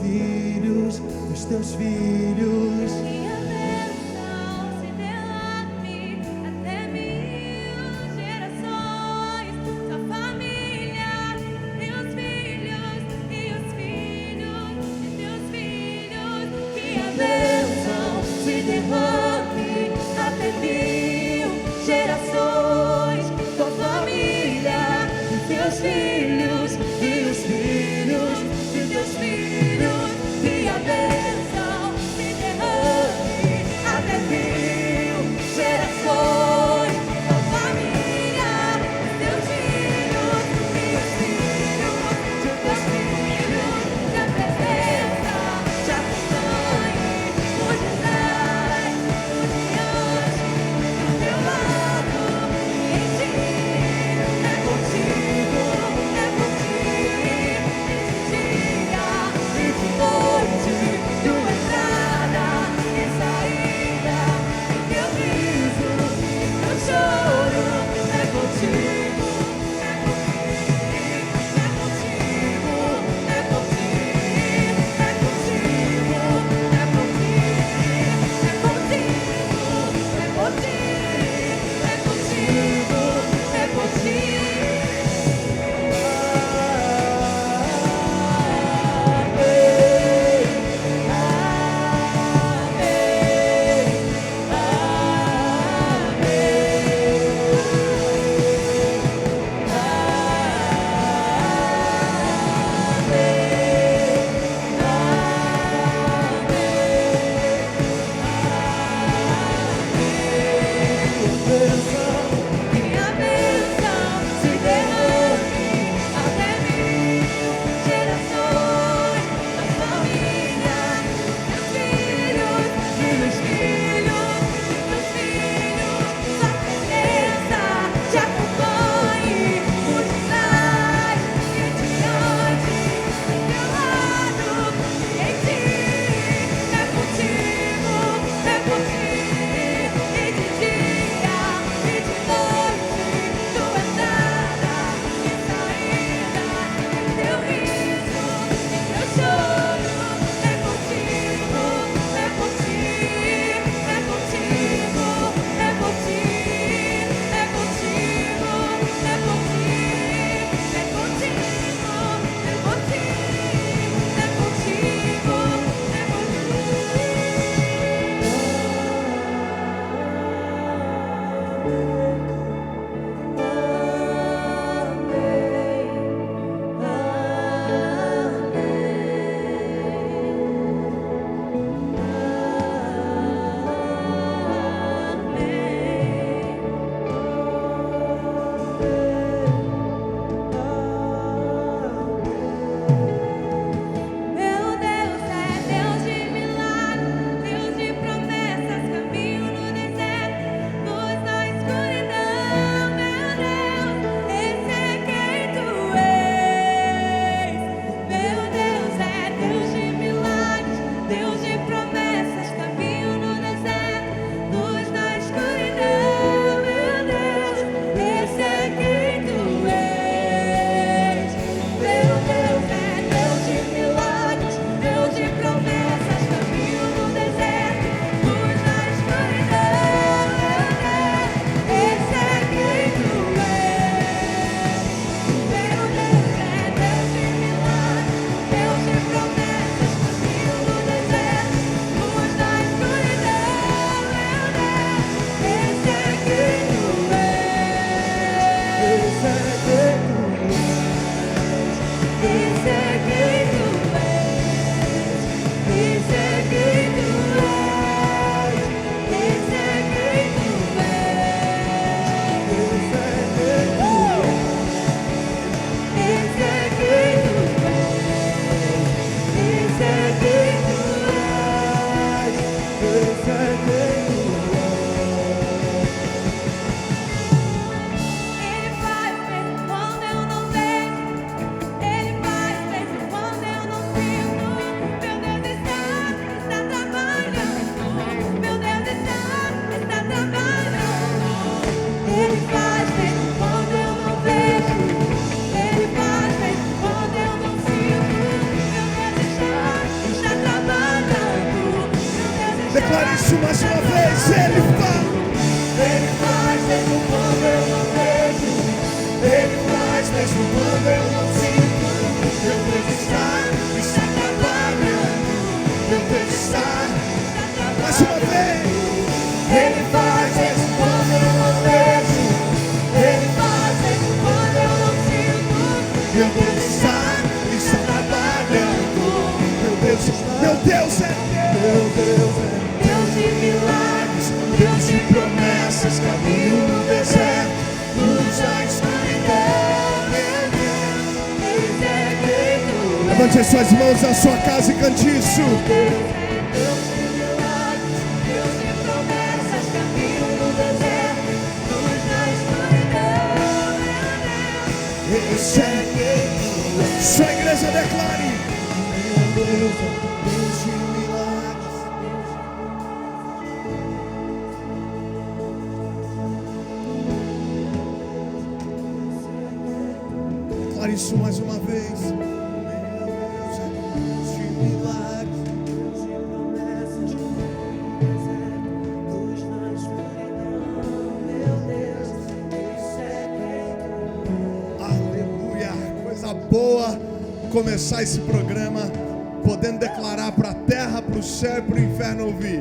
filhos, dos teus filhos. Que a bênção se derrame até 1000 gerações. Tua família, teus filhos e os filhos de teus filhos. Que a bênção se derrame até 1000 gerações. Tua família, teus filhos e os filhos de teus filhos. Que a bênção se derrame Declare isso mais uma vez. Ele faz mesmo quando eu não vejo. Ele faz mesmo quando eu não sinto. Meu Deus está trabalhando. Meu Deus está. Mais uma vez. Ele faz mesmo quando eu não vejo. Ele faz mesmo quando eu não sinto. Meu Deus está trabalhando. Meu Deus é Deus. Deus de milagres, Deus de promessas, caminho no deserto, luz na escuridão, meu Deus, Ele é Deus. Levante as suas mãos na sua casa e cante isso. Deus de milagres, Deus de promessas, caminho no deserto, luz na escuridão, meu Deus. Esse é Deus. Sua igreja declare. Meu Deus, Deus de milagres. Declare isso mais uma vez. Meu Deus, Deus de milagres. Deus de promessas, luz na escuridão, meu Deus, esse é Aleluia, coisa boa começar esse programa podendo declarar para a terra, para o céu e para o inferno ouvir: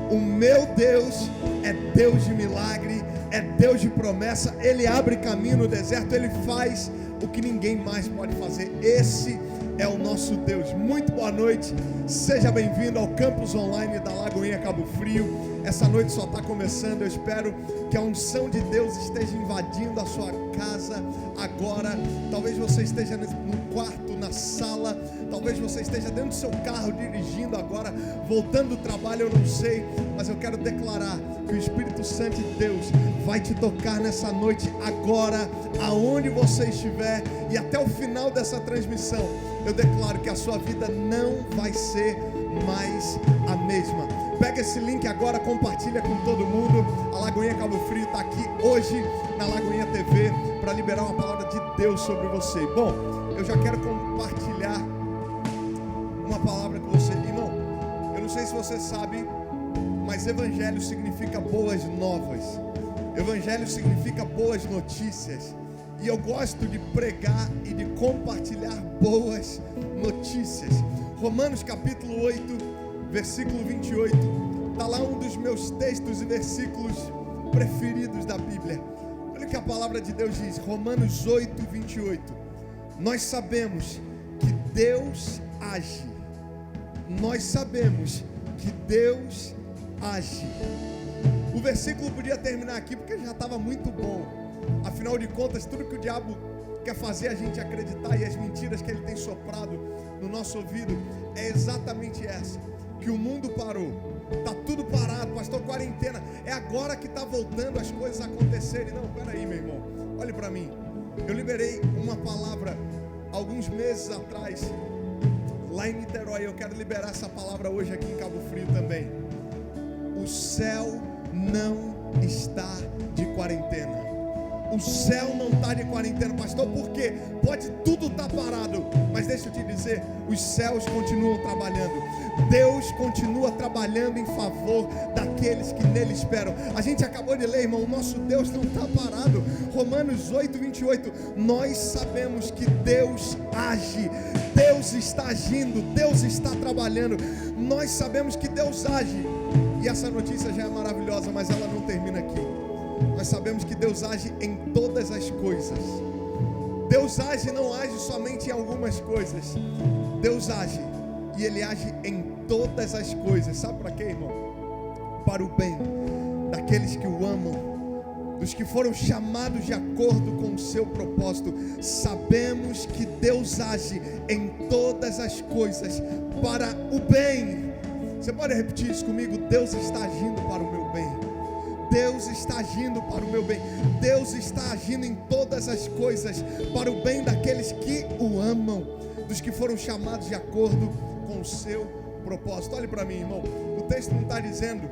o meu Deus é Deus de milagre, é Deus de promessa. Ele abre caminho no deserto, Ele faz o que ninguém mais pode fazer. Esse é o nosso Deus. Muito boa noite, seja bem-vindo ao campus online da Lagoinha Cabo Frio. Essa noite só está começando. Eu espero que a unção de Deus esteja invadindo a sua casa agora. Talvez você esteja no quarto, na sala, talvez você esteja dentro do seu carro dirigindo agora, voltando do trabalho, eu não sei, mas eu quero declarar que o Espírito Santo de Deus vai te tocar nessa noite agora, aonde você estiver, e até o final dessa transmissão eu declaro que a sua vida não vai ser mais a mesma. Pega esse link agora, compartilha com todo mundo. A Lagoinha Cabo Frio está aqui hoje na Lagoinha TV para liberar uma palavra de Deus sobre você. Bom, eu já quero compartilhar uma palavra com você, irmão. Eu não sei se você sabe, mas evangelho significa boas novas. Evangelho significa boas notícias. E eu gosto de pregar e de compartilhar boas notícias. Romanos capítulo 8, versículo 28. Está lá um dos meus textos e versículos preferidos da Bíblia. Olha o que a palavra de Deus diz. Romanos 8, 28. Nós sabemos que Deus age. Nós sabemos que Deus age. O versículo podia terminar aqui porque já estava muito bom. Afinal de contas, tudo que o diabo quer fazer a gente acreditar e as mentiras que ele tem soprado no nosso ouvido é exatamente essa: que o mundo parou, tá tudo parado, pastor, quarentena, é agora que tá voltando as coisas a acontecerem. Não, peraí, meu irmão, olhe para mim. Eu liberei uma palavra alguns meses atrás lá em Niterói. Eu quero liberar essa palavra hoje aqui em Cabo Frio também. O céu não está de quarentena. O céu não está de quarentena, pastor, por quê? Pode tudo estar parado, mas deixa eu te dizer, os céus continuam trabalhando. Deus continua trabalhando em favor daqueles que nele esperam. A gente acabou de ler, irmão, o nosso Deus não está parado. Romanos 8, 28, nós sabemos que Deus age, Deus está agindo, Deus está trabalhando. Nós sabemos que Deus age, e essa notícia já é maravilhosa, mas ela não termina aqui. Nós sabemos que Deus age em todas as coisas. Deus age e não age somente em algumas coisas. Deus age e Ele age em todas as coisas. Sabe para quê, irmão? Para o bem daqueles que o amam, dos que foram chamados de acordo com o seu propósito. Sabemos que Deus age em todas as coisas para o bem. Você pode repetir isso comigo? Deus está agindo para o meu bem. Deus está agindo para o meu bem. Deus está agindo em todas as coisas para o bem daqueles que o amam, dos que foram chamados de acordo com o seu propósito. Olhe para mim, irmão. O texto não está dizendo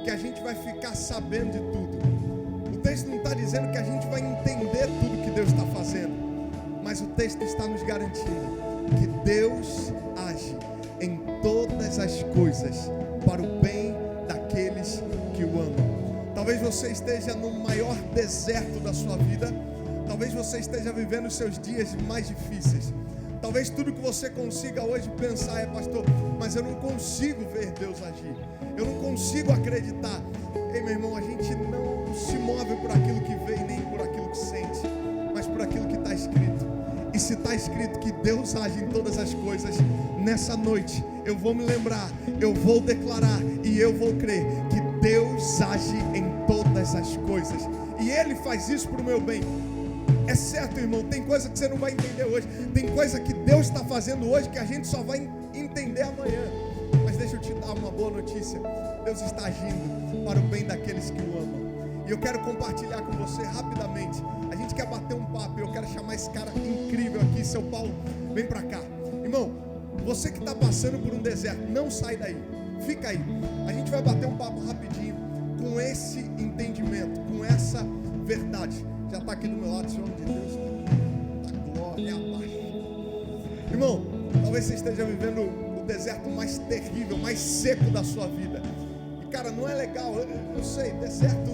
que a gente vai ficar sabendo de tudo. O texto não está dizendo que a gente vai entender tudo que Deus está fazendo. Mas o texto está nos garantindo que Deus age em todas as coisas para o bem daqueles que o amam. Talvez você esteja no maior deserto da sua vida. Talvez você esteja vivendo os seus dias mais difíceis. Talvez tudo que você consiga hoje pensar é: pastor, mas eu não consigo ver Deus agir. Eu não consigo acreditar. Ei, meu irmão, a gente não se move por aquilo que vê e nem por aquilo que sente, mas por aquilo que está escrito. E se está escrito que Deus age em todas as coisas, nessa noite eu vou me lembrar, eu vou declarar e eu vou crer que Deus age em todas as coisas. E Ele faz isso para o meu bem. É certo, irmão, tem coisa que você não vai entender hoje. Tem coisa que Deus está fazendo hoje que a gente só vai entender amanhã. Mas deixa eu te dar uma boa notícia. Deus está agindo para o bem daqueles que o amam. E eu quero compartilhar com você rapidamente. A gente quer bater um papo e eu quero chamar esse cara incrível aqui, seu Paulo. Vem pra cá. Irmão, você que está passando por um deserto, não sai daí. Fica aí. A gente vai bater um papo rapidinho com esse entendimento, com essa verdade. Já está aqui do meu lado, Senhor de Deus. Da glória abaixo. Irmão, talvez você esteja vivendo o deserto mais terrível, mais seco da sua vida. E cara, não é legal. Eu sei, deserto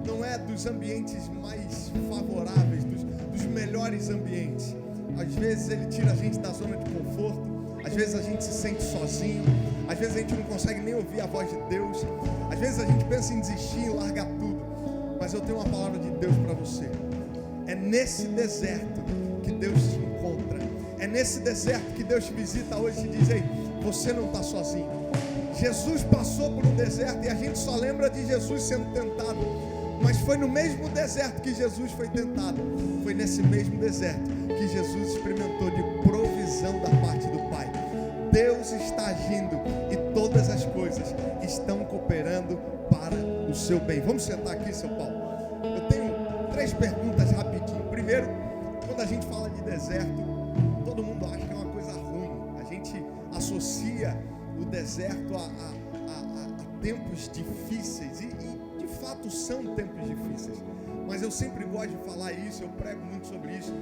não é dos ambientes mais favoráveis, dos melhores ambientes. Às vezes ele tira a gente da zona de conforto. Às vezes a gente se sente sozinho. Às vezes a gente não consegue nem ouvir a voz de Deus. Às vezes a gente pensa em desistir, em largar tudo. Mas eu tenho uma palavra de Deus para você. É nesse deserto que Deus te encontra. É nesse deserto que Deus te visita hoje e te diz: ei, você não está sozinho. Jesus passou por um deserto e a gente só lembra de Jesus sendo tentado. Mas foi no mesmo deserto que Jesus foi tentado. Foi nesse mesmo deserto que Jesus experimentou de provisão da parte do Pai. Deus está agindo e todas as coisas estão cooperando para o seu bem. Vamos sentar aqui, seu Paulo. Eu tenho 3 perguntas rapidinho. Primeiro, quando a gente fala de deserto, todo mundo acha que é uma coisa ruim. A gente associa o deserto a tempos difíceis e de fato são tempos difíceis. Mas eu sempre gosto de falar isso, eu prego muito sobre isso.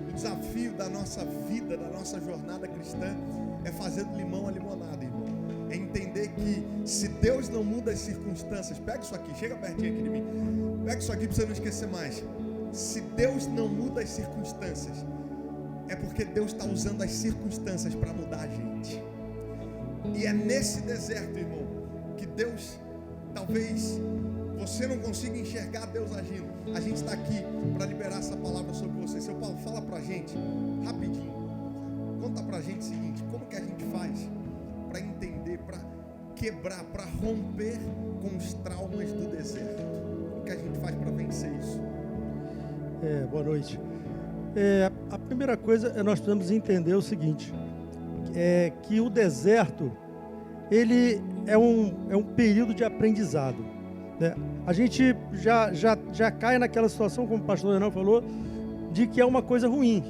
O desafio da nossa vida, da nossa jornada cristã é fazer do limão a limonada, irmão. É entender que se Deus não muda as circunstâncias, pega isso aqui, chega pertinho aqui de mim, pega isso aqui para você não esquecer mais. Se Deus não muda as circunstâncias, é porque Deus está usando as circunstâncias para mudar a gente. E é nesse deserto, irmão, que Deus, talvez você não consiga enxergar Deus agindo. A gente está aqui para liberar essa palavra sobre você. Seu Paulo, fala para a gente, rapidinho. Conta para a gente o seguinte: como que a gente faz para entender, para quebrar, para romper com os traumas do deserto? O que a gente faz para vencer isso? Boa noite. A primeira coisa é nós precisamos entender o seguinte: que o deserto ele é um período de aprendizado, né? A gente já cai naquela situação, como o pastor Renan falou, de que é uma coisa ruim,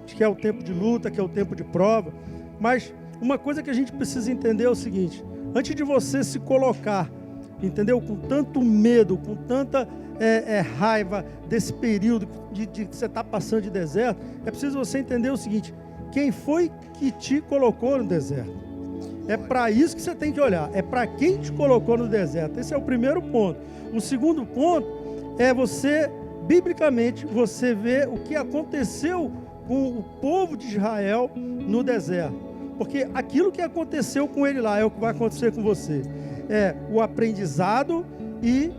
de que é o tempo de luta, que é o tempo de prova. Mas uma coisa que a gente precisa entender é o seguinte: antes de você se colocar, entendeu, com tanto medo, com tanta raiva desse período de que você está passando de deserto, é preciso você entender o seguinte: quem foi que te colocou no deserto? É para isso que você tem que olhar, é para quem te colocou no deserto. Esse é o primeiro ponto. O segundo ponto é você, biblicamente, você ver o que aconteceu com o povo de Israel no deserto. Porque aquilo que aconteceu com ele lá é o que vai acontecer com você. É o aprendizado e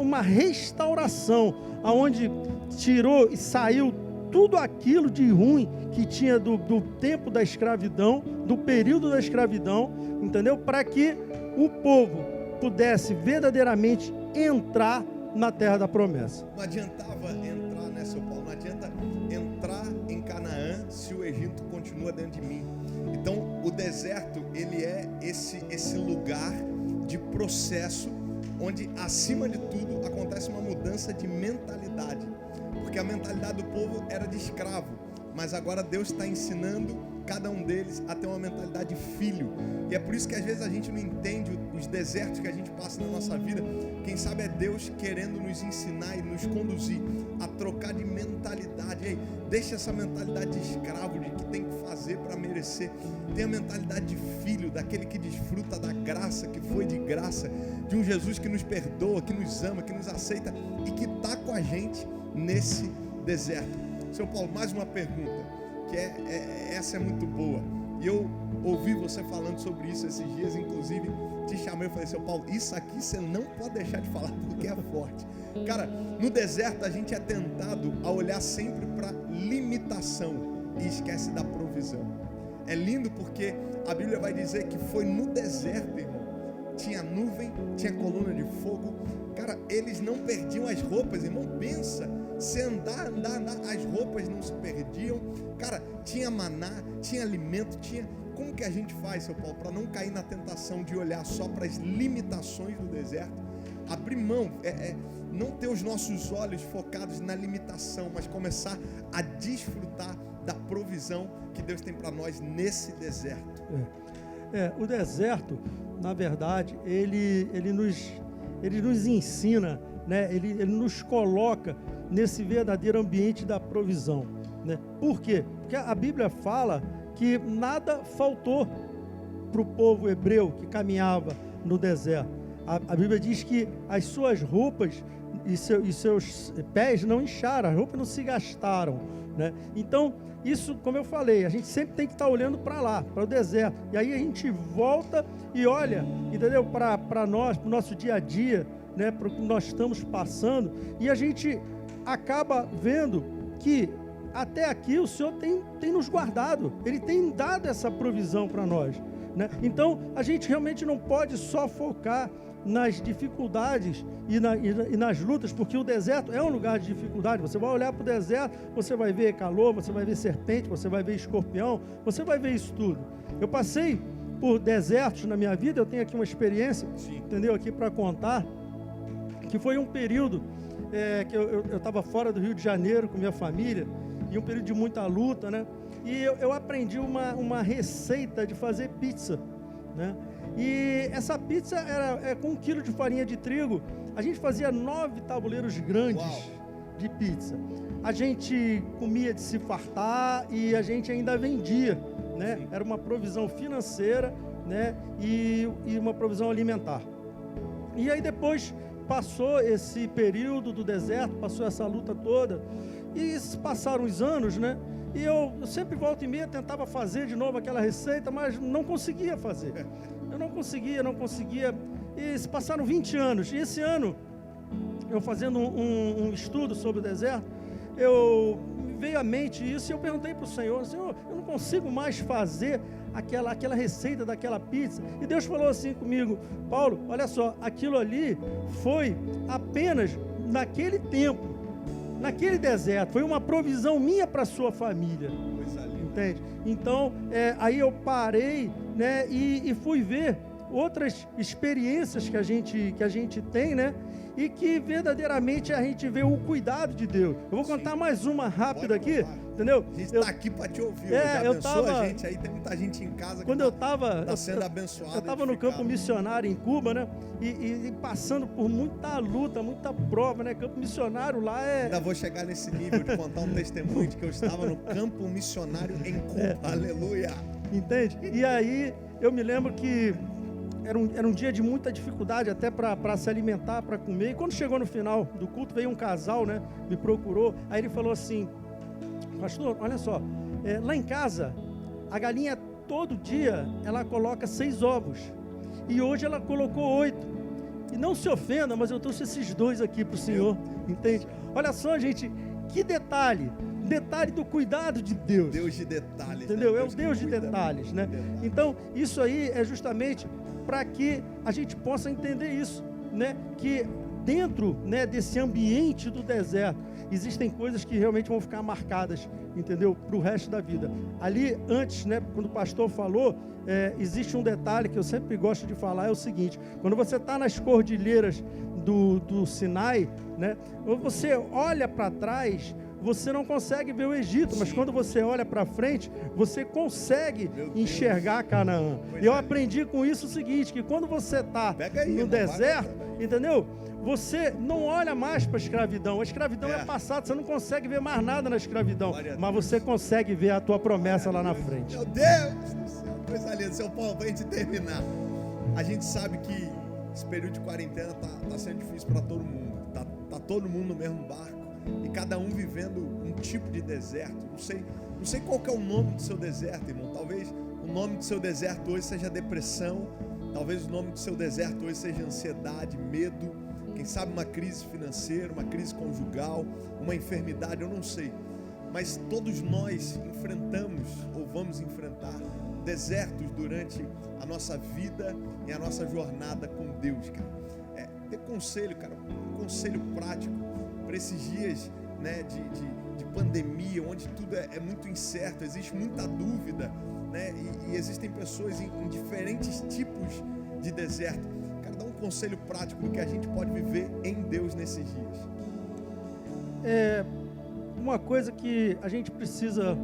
uma restauração, onde tirou e saiu tudo aquilo de ruim que tinha do tempo da escravidão, do período da escravidão, entendeu? Para que o povo pudesse verdadeiramente entrar na terra da promessa. Não adiantava entrar, né, seu Paulo? Não adianta entrar em Canaã se o Egito continua dentro de mim. Então, o deserto, ele é esse lugar de processo onde, acima de tudo, acontece uma mudança de mentalidade. Porque a mentalidade do povo era de escravo, mas agora Deus está ensinando cada um deles a ter uma mentalidade de filho. E é por isso que às vezes a gente não entende os desertos que a gente passa na nossa vida. Quem sabe é Deus querendo nos ensinar e nos conduzir a trocar de mentalidade. Ei, deixa essa mentalidade de escravo, de que tem que fazer para merecer. Tenha a mentalidade de filho, daquele que desfruta da graça graça, que foi de graça, de um Jesus que nos perdoa, que nos ama, que nos aceita e que está com a gente nesse deserto. Seu Paulo, mais uma pergunta, que essa é muito boa. E eu ouvi você falando sobre isso esses dias, inclusive te chamei e falei, seu Paulo, isso aqui você não pode deixar de falar porque é forte. Cara, no deserto a gente é tentado a olhar sempre para limitação e esquece da provisão. É lindo porque a Bíblia vai dizer que foi no deserto, irmão. Tinha nuvem, tinha coluna de fogo. Cara, eles não perdiam as roupas, irmão, pensa. Se andar, as roupas não se perdiam. Cara, tinha maná, tinha alimento, tinha... Como que a gente faz, seu Paulo, para não cair na tentação de olhar só para as limitações do deserto? Abrir mão, não ter os nossos olhos focados na limitação, mas começar a desfrutar da provisão que Deus tem para nós nesse deserto. O deserto, na verdade, ele nos ensina, né? Ele nos coloca nesse verdadeiro ambiente da provisão, né? Por quê? Porque a Bíblia fala que nada faltou para o povo hebreu que caminhava no deserto. A Bíblia diz que as suas roupas e seus pés não incharam, as roupas não se gastaram, né? Então, isso, como eu falei, a gente sempre tem que estar olhando para lá, para o deserto. E aí a gente volta e olha, entendeu? Para nós, para o nosso dia a dia, né? Para o que nós estamos passando. E a gente acaba vendo que até aqui o Senhor tem nos guardado. Ele tem dado essa provisão para nós, né? Então, a gente realmente não pode só focar nas dificuldades e nas lutas, porque o deserto é um lugar de dificuldade. Você vai olhar para o deserto, você vai ver calor, você vai ver serpente, você vai ver escorpião, você vai ver isso tudo. Eu passei por desertos na minha vida, eu tenho aqui uma experiência, entendeu, aqui para contar, que foi um período que eu estava fora do Rio de Janeiro com minha família, e um período de muita luta, né? E eu aprendi uma receita de fazer pizza, né? E essa pizza era com 1 quilo de farinha de trigo. A gente fazia 9 tabuleiros grandes de pizza. A gente comia de se fartar e a gente ainda vendia, né? Sim. Era uma provisão financeira, né? E uma provisão alimentar. E aí depois passou esse período do deserto, passou essa luta toda, e passaram os anos, né? E eu sempre volta e meia tentava fazer de novo aquela receita, mas não conseguia fazer. Eu não conseguia. E se passaram 20 anos. E esse ano, eu fazendo um estudo sobre o deserto, veio à mente isso e eu perguntei para o Senhor, Senhor, eu não consigo mais fazer aquela receita daquela pizza. E Deus falou assim comigo, Paulo, olha só, aquilo ali foi apenas naquele tempo, naquele deserto, foi uma provisão minha para a sua família. Entende? Então, aí eu parei, né, e fui ver outras experiências que a gente tem, né, e que verdadeiramente a gente vê o cuidado de Deus. Eu vou contar mais uma rápida aqui, entendeu? A gente está aqui para te ouvir. Já abençoa a gente aí, tem muita gente em casa que está sendo abençoada. Eu estava no campo missionário em Cuba, né? E passando por muita luta, muita prova, né? Campo missionário lá Ainda vou chegar nesse nível de contar um testemunho de que eu estava no campo missionário em Cuba. Aleluia! Entende? E aí eu me lembro que era um dia de muita dificuldade até para se alimentar, para comer. E quando chegou no final do culto, veio um casal, né? Me procurou. Aí ele falou assim, pastor, olha só, lá em casa, a galinha todo dia, ela coloca 6 ovos. E hoje ela colocou 8. E não se ofenda, mas eu trouxe esses 2 aqui para o senhor, entende? Olha só, gente, que detalhe do cuidado de Deus. Deus de detalhes. Entendeu? Né? É o Deus de detalhes, né? Então, isso aí é justamente para que a gente possa entender isso, né? Que dentro, né, desse ambiente do deserto, existem coisas que realmente vão ficar marcadas, entendeu? Para o resto da vida. Ali, antes, né, quando o pastor falou, existe um detalhe que eu sempre gosto de falar, é o seguinte, quando você está nas cordilheiras do Sinai, né, você olha para trás, você não consegue ver o Egito, mas quando você olha para frente, você consegue enxergar Canaã. E eu aprendi com isso o seguinte, que quando você está no deserto, entendeu? Você não olha mais para a escravidão. A escravidão é passada, você não consegue ver mais nada na escravidão, mas você consegue ver a tua promessa lá na frente. Meu Deus do céu, coisa linda, seu Paulo, para a gente terminar. A gente sabe que esse período de quarentena tá sendo difícil para todo mundo. Tá todo mundo no mesmo barco e cada um vivendo um tipo de deserto. Não sei qual que é o nome do seu deserto, irmão. Talvez o nome do seu deserto hoje seja depressão. Talvez o nome do seu deserto hoje seja ansiedade, medo. Quem sabe uma crise financeira, uma crise conjugal, uma enfermidade, eu não sei. Mas todos nós enfrentamos ou vamos enfrentar desertos durante a nossa vida e a nossa jornada com Deus, cara. Ter conselho, cara, um conselho prático para esses dias, né, de pandemia, onde tudo é muito incerto, existe muita dúvida, né, e existem pessoas em diferentes tipos de deserto. Cara, dá um conselho prático do que a gente pode viver em Deus nesses dias. Uma coisa que a gente precisa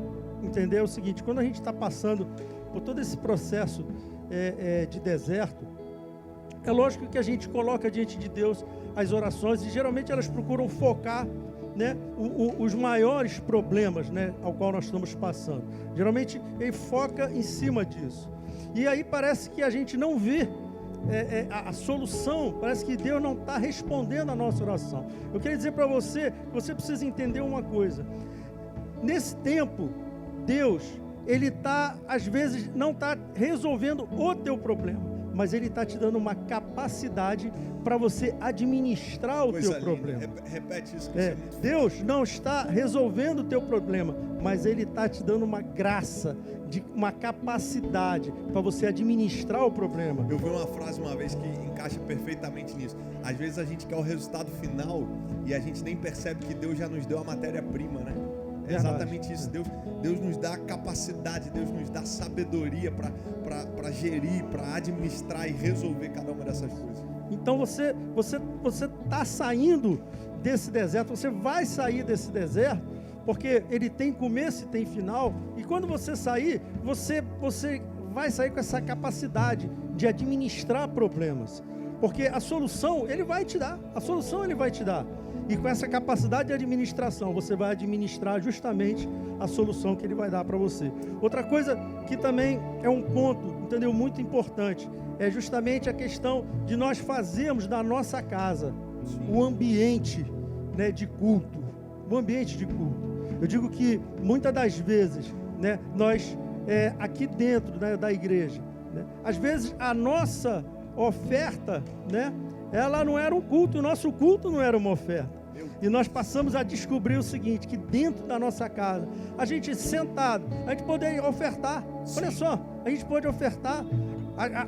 entender é o seguinte: quando a gente está passando por todo esse processo de deserto, é lógico que a gente coloca diante de Deus as orações e geralmente elas procuram focar, né, os maiores problemas, né, ao qual nós estamos passando. Geralmente ele foca em cima disso. E aí parece que a gente não vê a solução, parece que Deus não está respondendo a nossa oração. Eu queria dizer para você que você precisa entender uma coisa. Nesse tempo, Deus, Ele está, às vezes, não está resolvendo o teu problema, mas Ele está te dando uma capacidade para você administrar o teu problema. Repete isso. Deus não está resolvendo o teu problema, mas Ele está te dando uma graça, uma capacidade para você administrar o problema. Eu vi uma frase uma vez que encaixa perfeitamente nisso. Às vezes a gente quer o resultado final e a gente nem percebe que Deus já nos deu a matéria-prima, né? É exatamente isso. Deus nos dá capacidade, Deus nos dá sabedoria para gerir, para administrar e resolver cada uma dessas coisas. Então você está saindo desse deserto, você vai sair desse deserto, porque ele tem começo e tem final. E quando você sair, você vai sair com essa capacidade de administrar problemas, porque a solução Ele vai te dar. E com essa capacidade de administração, você vai administrar justamente a solução que Ele vai dar para você. Outra coisa que também é um ponto, entendeu, muito importante, é justamente a questão de nós fazermos da nossa casa o ambiente, né, de culto. O ambiente de culto. Eu digo que muitas das vezes, né, nós aqui dentro, né, da igreja, né, às vezes a nossa oferta, né, ela não era um culto, o nosso culto não era uma oferta. E nós passamos a descobrir o seguinte, que dentro da nossa casa, a gente sentado, a gente poderia ofertar. Olha só, a gente pode ofertar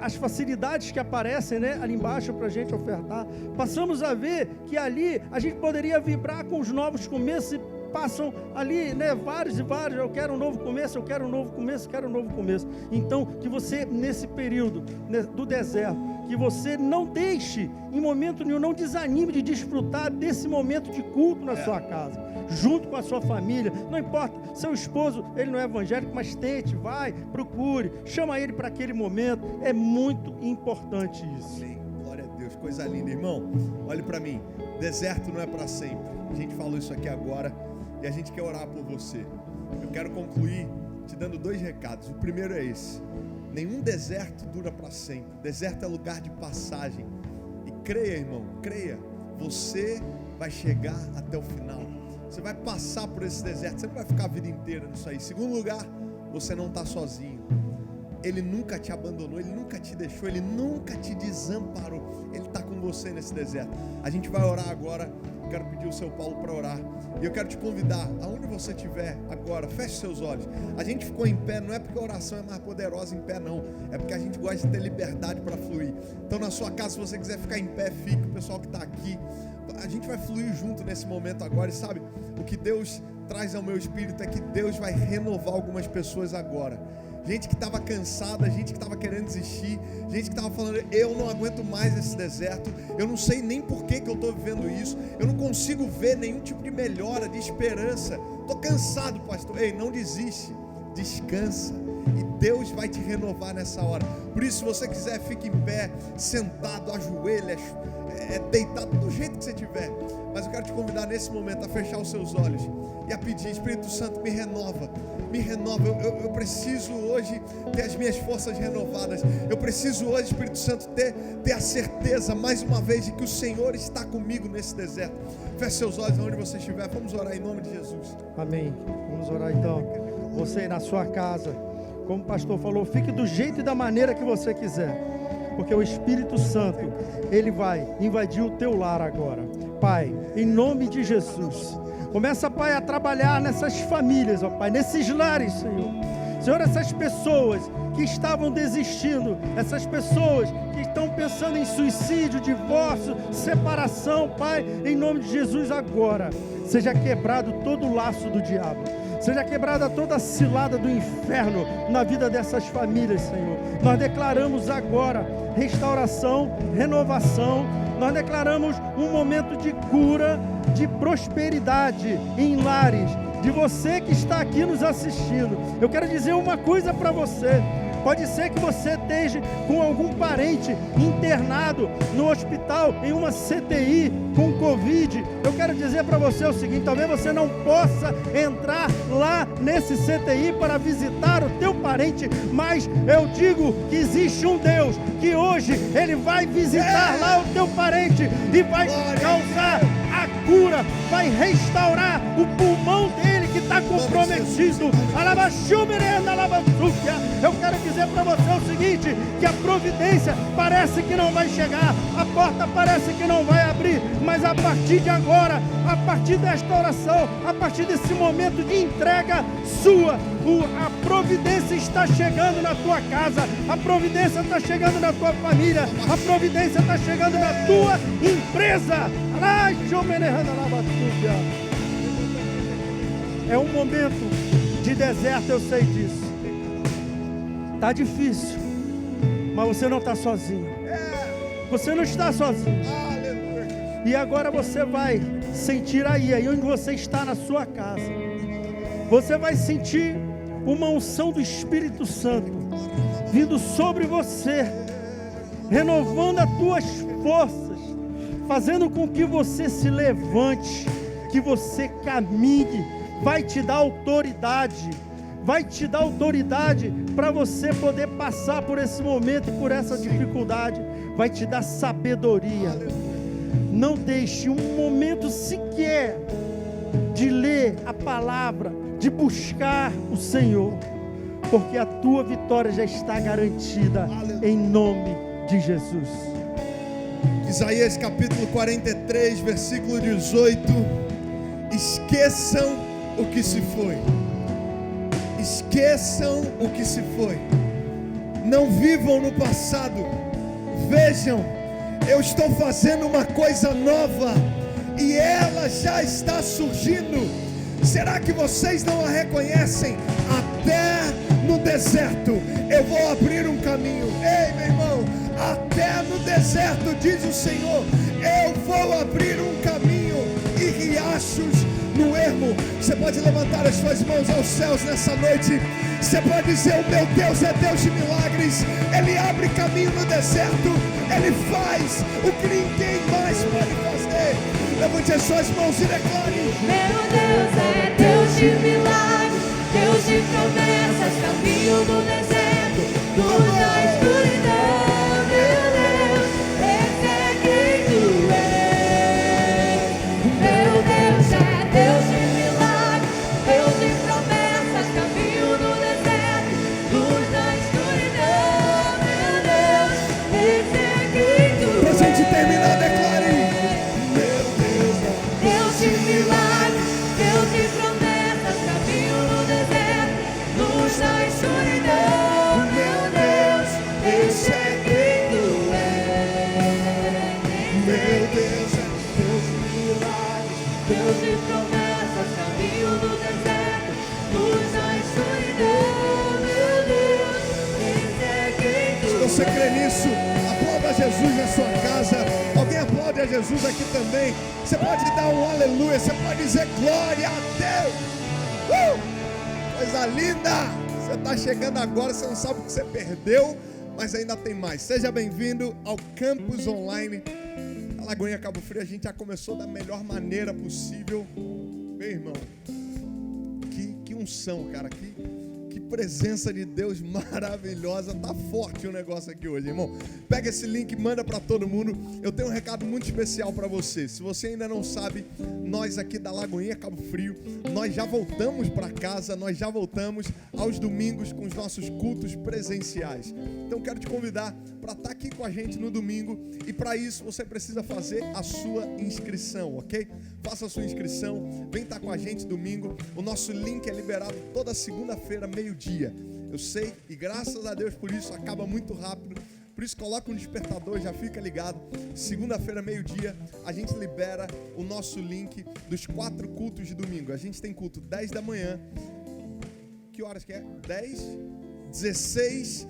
as facilidades que aparecem, né, ali embaixo para a gente ofertar. Passamos a ver que ali a gente poderia vibrar com os novos começos e passam ali, né, vários e vários, eu quero um novo começo, eu quero um novo começo, eu quero um novo começo. Então, que você nesse período, né, do deserto, que você não deixe, em momento nenhum, não desanime de desfrutar desse momento de culto na sua casa, junto com a sua família. Não importa, seu esposo, ele não é evangélico, mas tente, vai, procure, chama ele para aquele momento. É muito importante isso. Amém. Glória a Deus, coisa linda, irmão. Olhe para mim, deserto não é para sempre. A gente falou isso aqui agora e a gente quer orar por você. Eu quero concluir te dando 2 recados. O primeiro é esse: nenhum deserto dura para sempre. Deserto é lugar de passagem. E creia, irmão, creia, você vai chegar até o final. Você vai passar por esse deserto, você não vai ficar a vida inteira nisso aí. Segundo lugar, você não está sozinho. Ele nunca te abandonou, Ele nunca te deixou, Ele nunca te desamparou. Ele está com você nesse deserto. A gente vai orar agora. Quero pedir o seu Paulo para orar. E eu quero te convidar, aonde você estiver agora, feche seus olhos. A gente ficou em pé, não é porque a oração é mais poderosa em pé, não. É porque a gente gosta de ter liberdade para fluir. Então, na sua casa, se você quiser ficar em pé, fique. O pessoal que está aqui, a gente vai fluir junto nesse momento agora. E sabe, o que Deus traz ao meu espírito é que Deus vai renovar algumas pessoas agora. Gente que estava cansada, gente que estava querendo desistir, gente que estava falando, eu não aguento mais esse deserto, eu não sei nem por que eu estou vivendo isso, eu não consigo ver nenhum tipo de melhora, de esperança, estou cansado, pastor. Ei, não desiste, descansa, E Deus vai te renovar nessa hora. Por isso, se você quiser, fique em pé, sentado, ajoelha, deitado, do jeito que você tiver. Mas eu quero te convidar nesse momento a fechar os seus olhos e a pedir: Espírito Santo, me renova. Me renova. Eu preciso hoje ter as minhas forças renovadas. Eu preciso hoje, Espírito Santo, ter a certeza, mais uma vez, de que o Senhor está comigo nesse deserto. Feche seus olhos onde você estiver. Vamos orar em nome de Jesus. Amém. Vamos orar então. Você aí na sua casa, como o pastor falou, fique do jeito e da maneira que você quiser, porque o Espírito Santo, ele vai invadir o teu lar agora. Pai, em nome de Jesus, começa, Pai, a trabalhar nessas famílias, ó Pai, nesses lares, Senhor. Senhor, essas pessoas que estavam desistindo, essas pessoas que estão pensando em suicídio, divórcio, separação, Pai, em nome de Jesus agora, seja quebrado todo o laço do diabo, seja quebrada toda a cilada do inferno na vida dessas famílias, Senhor. Nós declaramos agora restauração, renovação. Nós declaramos um momento de cura, de prosperidade em lares, de você que está aqui nos assistindo. Eu quero dizer uma coisa para você. Pode ser que você esteja com algum parente internado no hospital, em uma CTI, com Covid. Eu quero dizer para você o seguinte: talvez você não possa entrar lá nesse CTI para visitar o teu parente, mas eu digo que existe um Deus, que hoje Ele vai visitar lá o teu parente e vai causar a cura, vai restaurar o pulmão dele que está comprometido. Eu quero dizer para você o seguinte: que a providência parece que não vai chegar, a porta parece que não vai abrir, mas a partir de agora, a partir desta oração, a partir desse momento de entrega sua, a providência está chegando na tua casa, a providência está chegando na tua família, a providência está chegando na tua empresa. É um momento de deserto, eu sei disso. Está difícil, mas você não está sozinho. Você não está sozinho. E agora você vai sentir aí onde você está na sua casa. Você vai sentir uma unção do Espírito Santo vindo sobre você, renovando as tuas forças, fazendo com que você se levante, que você caminhe. Vai te dar autoridade. Vai te dar autoridade para você poder passar por esse momento e por essa dificuldade. Vai te dar sabedoria. Não deixe um momento sequer de ler a palavra, de buscar o Senhor, porque a tua vitória já está garantida em nome de Jesus. Isaías capítulo 43, versículo 18. Esqueçam o que se foi. Esqueçam o que se foi. Não vivam no passado. Vejam, eu estou fazendo uma coisa nova e ela já está surgindo. Será que vocês não a reconhecem? Até no deserto eu vou abrir um caminho. Ei, meu irmão, até no deserto, diz o Senhor, eu vou abrir um caminho e riachos no ermo. Você pode levantar as suas mãos aos céus nessa noite. Você pode dizer: o meu Deus é Deus de milagres. Ele abre caminho no deserto. Ele faz o que ninguém mais pode fazer. Levante as suas mãos e declare: Meu Deus é Deus de milagres, Deus de promessas, caminho do deserto, luz na escuridão. Meu Deus, esse é quem tu és. Meu Deus é Deus de milagres, Deus de promessas, caminho do deserto, luz na escuridão. Meu Deus, esse é quem tu és. pra gente terminar, declare: Deus de milagres, Deus de promessas, caminho no deserto, luz na escuridão. Meu Deus, esse é quem tu és. meu Deus é Deus de milagres, Deus de promessas, caminho no deserto, luz na escuridão. Meu Deus, esse é quem tu és. Se você crê nisso, aplauda Jesus na sua casa. Alguém aplaude a Jesus aqui também. Você pode dar um aleluia. Você pode dizer glória a Deus. Coisa linda. Você está chegando agora, você não sabe o que você perdeu, mas ainda tem mais. Seja bem-vindo ao Campus Online da Lagoinha Cabo Frio. A gente já começou da melhor maneira possível. Meu irmão, que unção, cara, que presença de Deus maravilhosa. Tá forte o negócio aqui hoje, irmão. Pega esse link e manda para todo mundo. Eu tenho um recado muito especial para você. Se você ainda não sabe, nós aqui da Lagoinha Cabo Frio, nós já voltamos para casa, nós já voltamos aos domingos com os nossos cultos presenciais. Então quero te convidar para estar aqui com a gente no domingo, e para isso você precisa fazer a sua inscrição, ok? Faça a sua inscrição, vem estar com a gente domingo. O nosso link é liberado toda segunda-feira, meio-dia. Eu sei, e graças a Deus por isso, acaba muito rápido. Por isso coloca um despertador, já fica ligado. Segunda-feira, meio-dia, a gente libera o nosso link dos 4 cultos de domingo. A gente tem culto 10 da manhã. Que horas que é? 10, 16,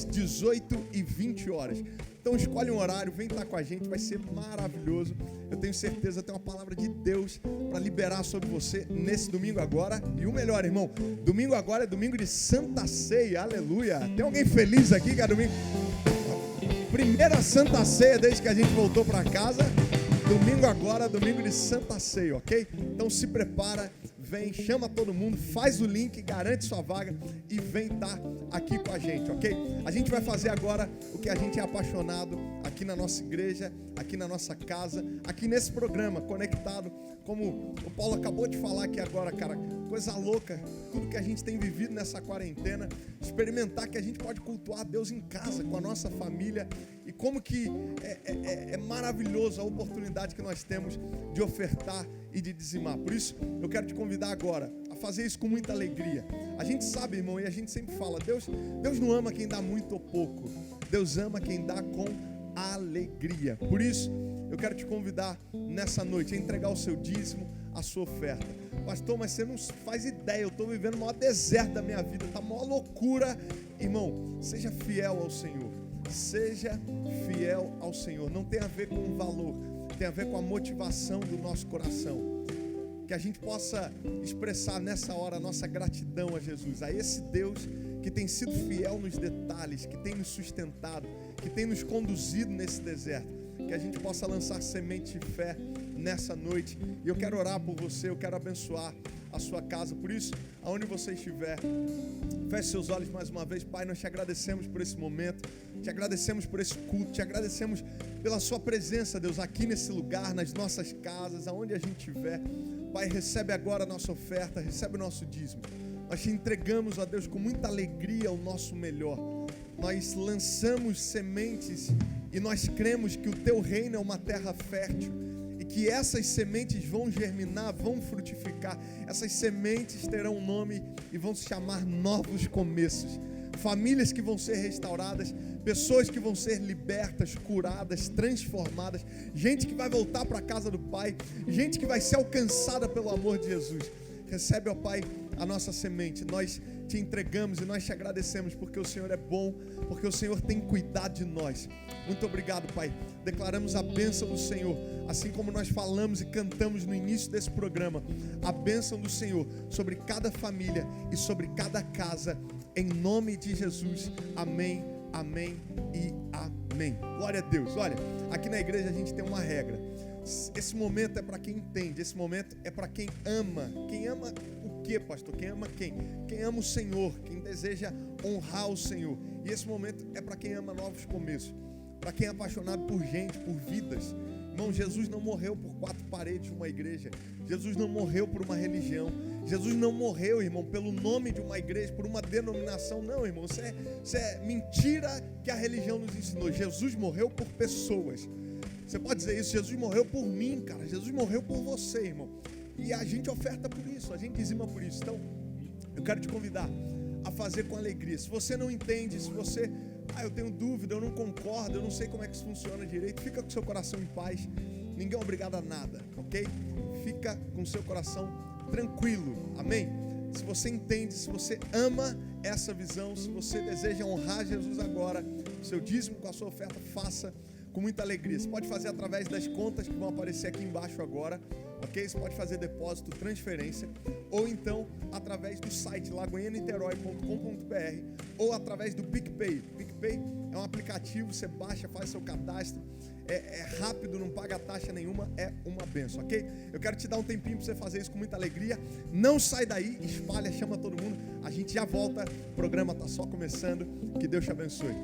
18 e 20 horas. Então escolhe um horário, vem estar com a gente, vai ser maravilhoso. Eu tenho certeza, tem uma palavra de Deus para liberar sobre você nesse domingo agora. E o melhor, irmão, domingo agora é domingo de Santa Ceia, aleluia. Tem alguém feliz aqui que é domingo? Primeira Santa Ceia desde que a gente voltou para casa. Domingo agora, domingo de Santa Ceia, ok? Então se prepara. Vem, chama todo mundo, faz o link, garante sua vaga e vem estar aqui com a gente, ok? A gente vai fazer agora o que a gente é apaixonado aqui na nossa igreja, aqui na nossa casa, aqui nesse programa, conectado, como o Paulo acabou de falar aqui agora, cara, coisa louca, tudo que a gente tem vivido nessa quarentena, experimentar que a gente pode cultuar Deus em casa, com a nossa família, e como que é maravilhoso a oportunidade que nós temos de ofertar e de dizimar. Por isso, eu quero te convidar agora a fazer isso com muita alegria. A gente sabe, irmão, e a gente sempre fala, Deus não ama quem dá muito ou pouco. Deus ama quem dá com alegria. Por isso, eu quero te convidar nessa noite a entregar o seu dízimo, a sua oferta. Pastor, mas você não faz ideia, eu estou vivendo o maior deserto da minha vida, está a maior loucura. Irmão, seja fiel ao Senhor. Seja fiel ao Senhor. Não tem a ver com o valor, tem a ver com a motivação do nosso coração. Que a gente possa expressar nessa hora a nossa gratidão a Jesus, a esse Deus que tem sido fiel nos detalhes, que tem nos sustentado, que tem nos conduzido nesse deserto. Que a gente possa lançar semente de fé nessa noite. E eu quero orar por você, eu quero abençoar a sua casa. Por isso, aonde você estiver, feche seus olhos mais uma vez. Pai, nós te agradecemos por esse momento, te agradecemos por esse culto, te agradecemos pela sua presença, Deus, aqui nesse lugar, nas nossas casas, aonde a gente estiver. Pai, recebe agora a nossa oferta, recebe o nosso dízimo. Nós te entregamos, ó Deus, com muita alegria o nosso melhor. Nós lançamos sementes e nós cremos que o teu reino é uma terra fértil e que essas sementes vão germinar, vão frutificar. Essas sementes terão um nome e vão se chamar novos começos. Famílias que vão ser restauradas, pessoas que vão ser libertas, curadas, transformadas, gente que vai voltar para a casa do Pai, gente que vai ser alcançada pelo amor de Jesus. Recebe, ó Pai, a nossa semente. Nós te entregamos e nós te agradecemos porque o Senhor é bom, porque o Senhor tem cuidado de nós. Muito obrigado, Pai. Declaramos a bênção do Senhor, assim como nós falamos e cantamos no início desse programa, a bênção do Senhor sobre cada família e sobre cada casa, em nome de Jesus. Amém, amém e amém. Glória a Deus. Olha, aqui na igreja a gente tem uma regra. Esse momento é para quem entende, esse momento é para quem ama. Quem ama o quê, pastor? Quem ama quem? Quem ama o Senhor, quem deseja honrar o Senhor. E esse momento é para quem ama novos começos, para quem é apaixonado por gente, por vidas. Irmão, Jesus não morreu por 4 paredes de uma igreja. Jesus não morreu por uma religião. Jesus não morreu, irmão, pelo nome de uma igreja, por uma denominação. Não, irmão, isso é mentira que a religião nos ensinou. Jesus morreu por pessoas. Você pode dizer isso, Jesus morreu por mim, cara. Jesus morreu por você, irmão. E a gente oferta por isso, a gente dizima por isso. Então, eu quero te convidar a fazer com alegria. Se você não entende, se você... eu tenho dúvida, eu não concordo, eu não sei como é que isso funciona direito, fica com seu coração em paz. Ninguém é obrigado a nada, ok? Fica com seu coração tranquilo, amém? Se você entende, se você ama essa visão, se você deseja honrar Jesus agora, seu dízimo com a sua oferta, faça com muita alegria. Você pode fazer através das contas que vão aparecer aqui embaixo agora, ok? Você pode fazer depósito, transferência, ou então através do site lagoinhaniterói.com.br ou através do PicPay. PicPay é um aplicativo, você baixa, faz seu cadastro, é rápido, não paga taxa nenhuma, é uma benção, ok? Eu quero te dar um tempinho para você fazer isso com muita alegria. Não sai daí, espalha, chama todo mundo. A gente já volta, o programa está só começando. Que Deus te abençoe.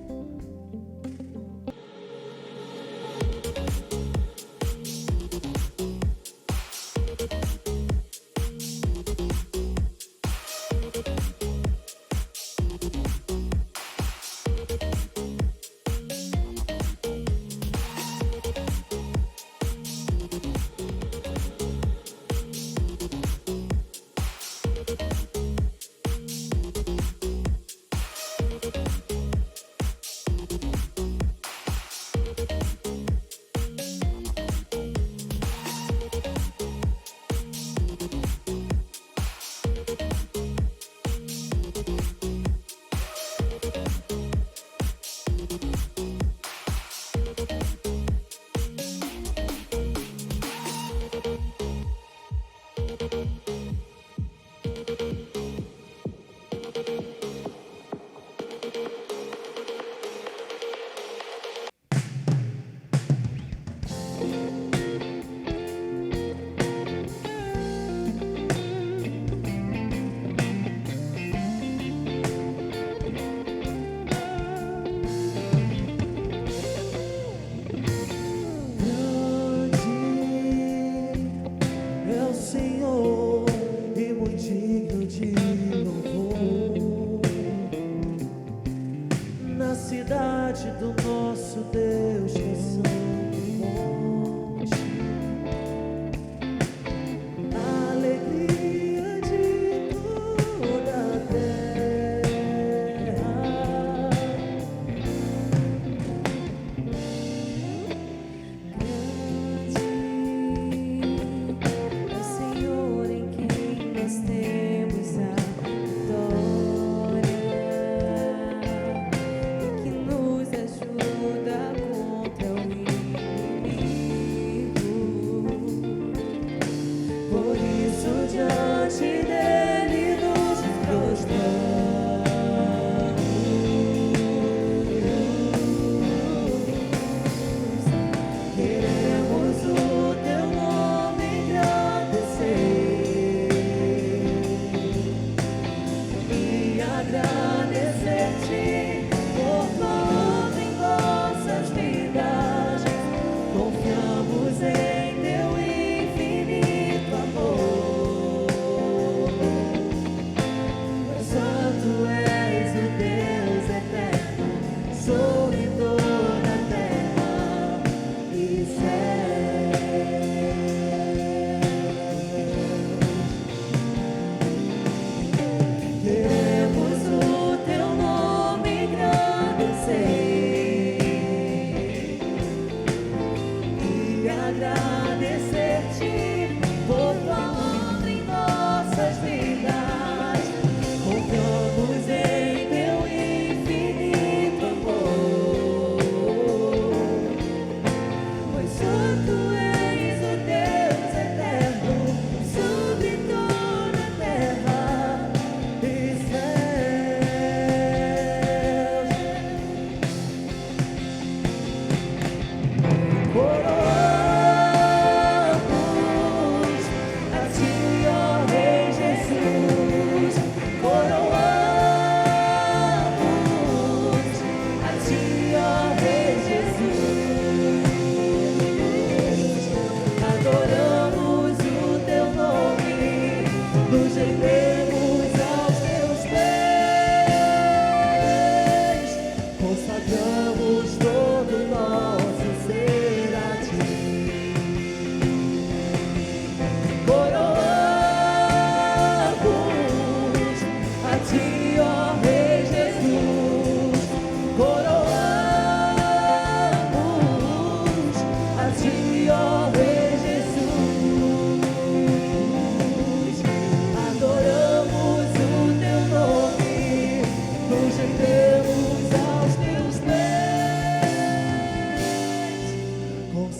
Nos ajuda a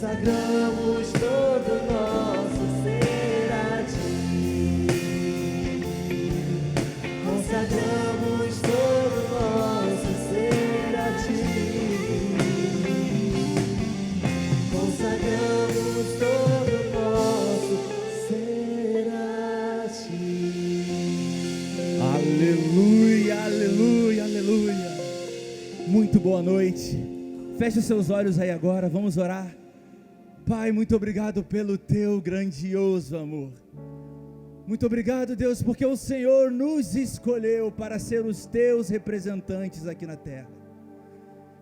consagramos todo nosso ser a ti. Consagramos todo nosso ser a ti. Consagramos todo nosso ser a ti. Aleluia, aleluia, aleluia. Muito boa noite. Feche os seus olhos aí agora, vamos orar. Pai, muito obrigado pelo teu grandioso amor. Muito obrigado, Deus, porque o Senhor nos escolheu para ser os teus representantes aqui na terra.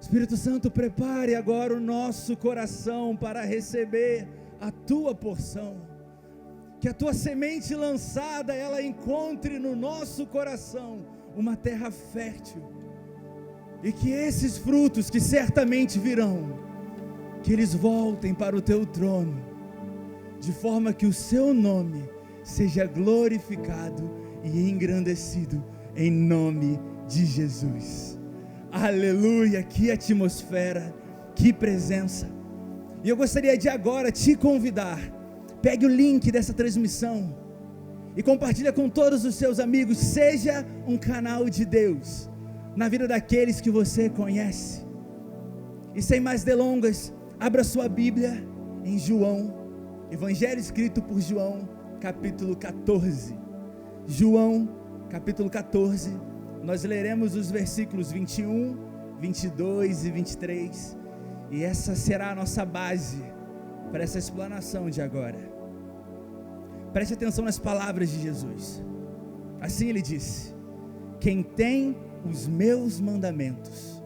Espírito Santo, prepare agora o nosso coração para receber a tua porção. Que a tua semente lançada, ela encontre no nosso coração uma terra fértil. E que esses frutos que certamente virão, que eles voltem para o teu trono, de forma que o seu nome seja glorificado e engrandecido em nome de Jesus. Aleluia, que atmosfera, que presença. E eu gostaria de agora te convidar, pegue o link dessa transmissão e compartilha com todos os seus amigos, seja um canal de Deus na vida daqueles que você conhece. E sem mais delongas, abra sua Bíblia em João, Evangelho escrito por João, capítulo 14. João, capítulo 14, nós leremos os versículos 21, 22 e 23, e essa será a nossa base para essa explanação de agora. Preste atenção nas palavras de Jesus. Assim ele disse: quem tem os meus mandamentos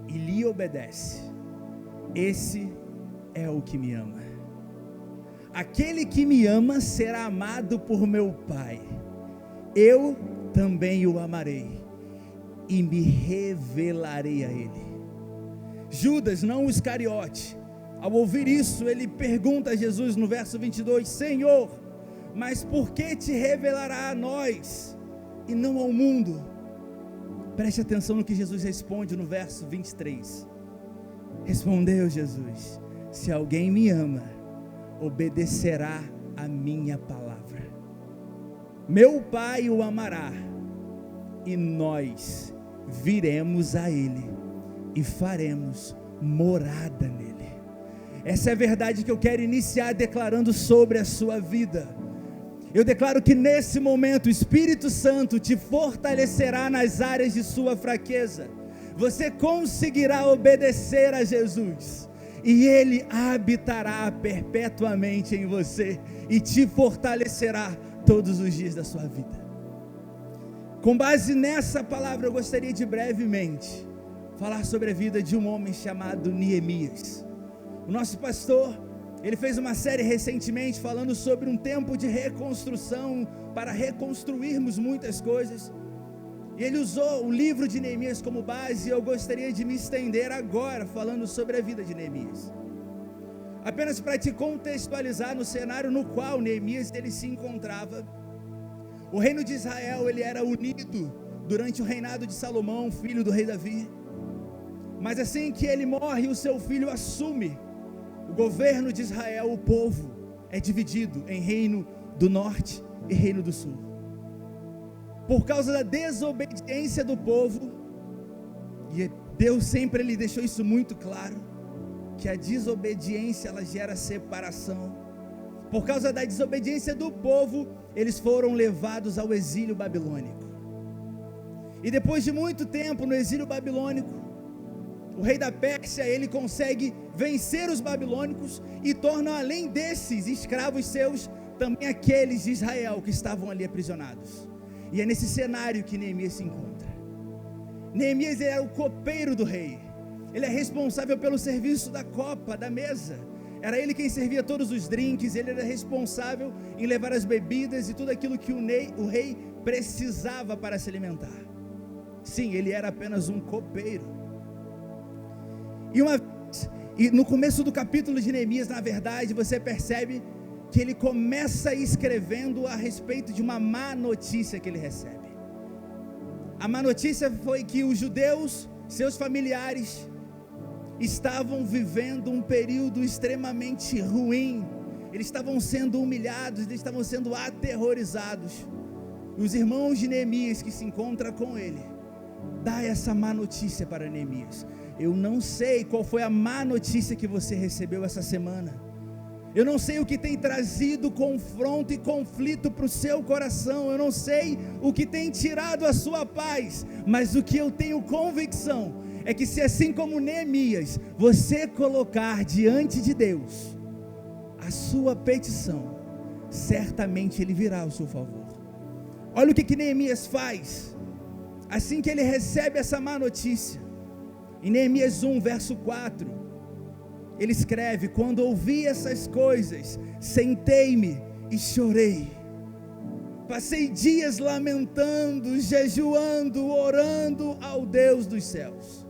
e lhe obedece, esse é o que me ama. Aquele que me ama será amado por meu Pai. Eu também o amarei e me revelarei a ele. Judas, não o Iscariote, ao ouvir isso, ele pergunta a Jesus no verso 22, Senhor, mas por que te revelará a nós e não ao mundo? Preste atenção no que Jesus responde no verso 23. Respondeu Jesus: se alguém me ama, obedecerá a minha palavra. Meu Pai o amará, e nós viremos a ele e faremos morada nele. Essa é a verdade que eu quero iniciar declarando sobre a sua vida. Eu declaro que nesse momento o Espírito Santo te fortalecerá nas áreas de sua fraqueza. Você conseguirá obedecer a Jesus e Ele habitará perpetuamente em você e te fortalecerá todos os dias da sua vida. Com base nessa palavra, eu gostaria de brevemente falar sobre a vida de um homem chamado Neemias. O nosso pastor, ele fez uma série recentemente falando sobre um tempo de reconstrução, para reconstruirmos muitas coisas, e ele usou o livro de Neemias como base, e eu gostaria de me estender agora falando sobre a vida de Neemias, apenas para te contextualizar no cenário no qual Neemias ele se encontrava. O reino de Israel ele era unido durante o reinado de Salomão, filho do rei Davi, mas assim que ele morre, o seu filho assume o governo de Israel. O povo é dividido em reino do norte e reino do sul. Por causa da desobediência do povo, e Deus sempre ele deixou isso muito claro, que a desobediência ela gera separação. Por causa da desobediência do povo, eles foram levados ao exílio babilônico. E depois de muito tempo no exílio babilônico, o rei da Pérsia, ele consegue vencer os babilônicos e torna além desses escravos seus, também aqueles de Israel que estavam ali aprisionados. E é nesse cenário que Neemias se encontra. Neemias era o copeiro do rei. Ele é responsável pelo serviço da copa, da mesa. Era ele quem servia todos os drinks, ele era responsável em levar as bebidas e tudo aquilo que o rei precisava para se alimentar. Sim, ele era apenas um copeiro. E no começo do capítulo de Neemias, na verdade, você percebe que ele começa escrevendo a respeito de uma má notícia que ele recebe. A má notícia foi que os judeus, seus familiares, estavam vivendo um período extremamente ruim. Eles estavam sendo humilhados, eles estavam sendo aterrorizados. E os irmãos de Neemias que se encontram com ele, dá essa má notícia para Neemias. Eu não sei qual foi a má notícia que você recebeu essa semana. Eu não sei o que tem trazido confronto e conflito para o seu coração. Eu não sei o que tem tirado a sua paz. Mas o que eu tenho convicção é que, se assim como Neemias, você colocar diante de Deus a sua petição, certamente Ele virá ao seu favor. Olha o que Neemias faz assim que ele recebe essa má notícia. Em Neemias 1, verso 4, ele escreve: quando ouvi essas coisas, sentei-me e chorei. Passei dias lamentando, jejuando, orando ao Deus dos céus.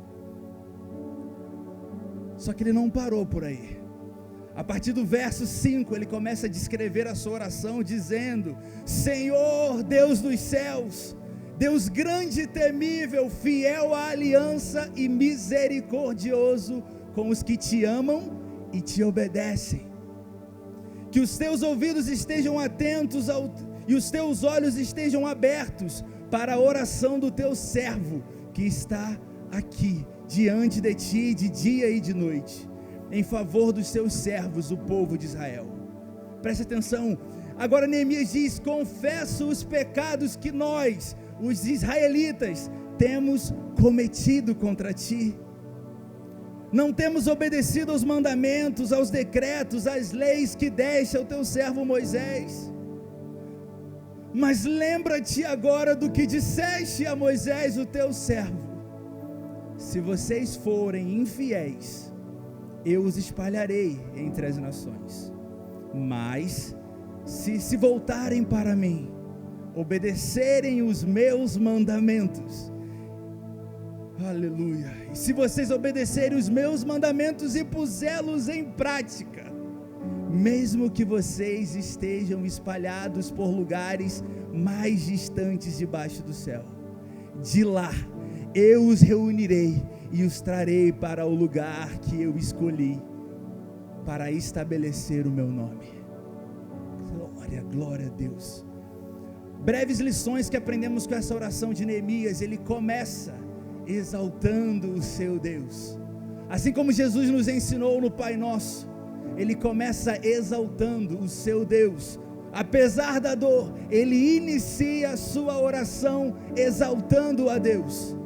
Só que ele não parou por aí. A partir do verso 5, ele começa a descrever a sua oração, dizendo: Senhor, Deus dos céus, Deus grande e temível, fiel à aliança e misericordioso com os que te amam e te obedecem. Que os teus ouvidos estejam atentos e os teus olhos estejam abertos para a oração do teu servo, que está aqui diante de ti de dia e de noite, em favor dos seus servos, o povo de Israel. Preste atenção. Agora Neemias diz: confesso os pecados que nós, os israelitas, temos cometido contra ti. Não temos obedecido aos mandamentos, aos decretos, às leis que deste ao teu servo Moisés. Mas lembra-te agora do que disseste a Moisés, o teu servo: se vocês forem infiéis, eu os espalharei entre as nações. Mas se voltarem para mim, obedecerem os meus mandamentos, aleluia, e se vocês obedecerem os meus mandamentos e pusê-los em prática, mesmo que vocês estejam espalhados por lugares mais distantes debaixo do céu, de lá eu os reunirei e os trarei para o lugar que eu escolhi para estabelecer o meu nome. Glória, glória a Deus. Breves lições que aprendemos com essa oração de Neemias. Ele começa exaltando o seu Deus, assim como Jesus nos ensinou no Pai Nosso. Ele começa exaltando o seu Deus. Apesar da dor, ele inicia a sua oração exaltando a Deus.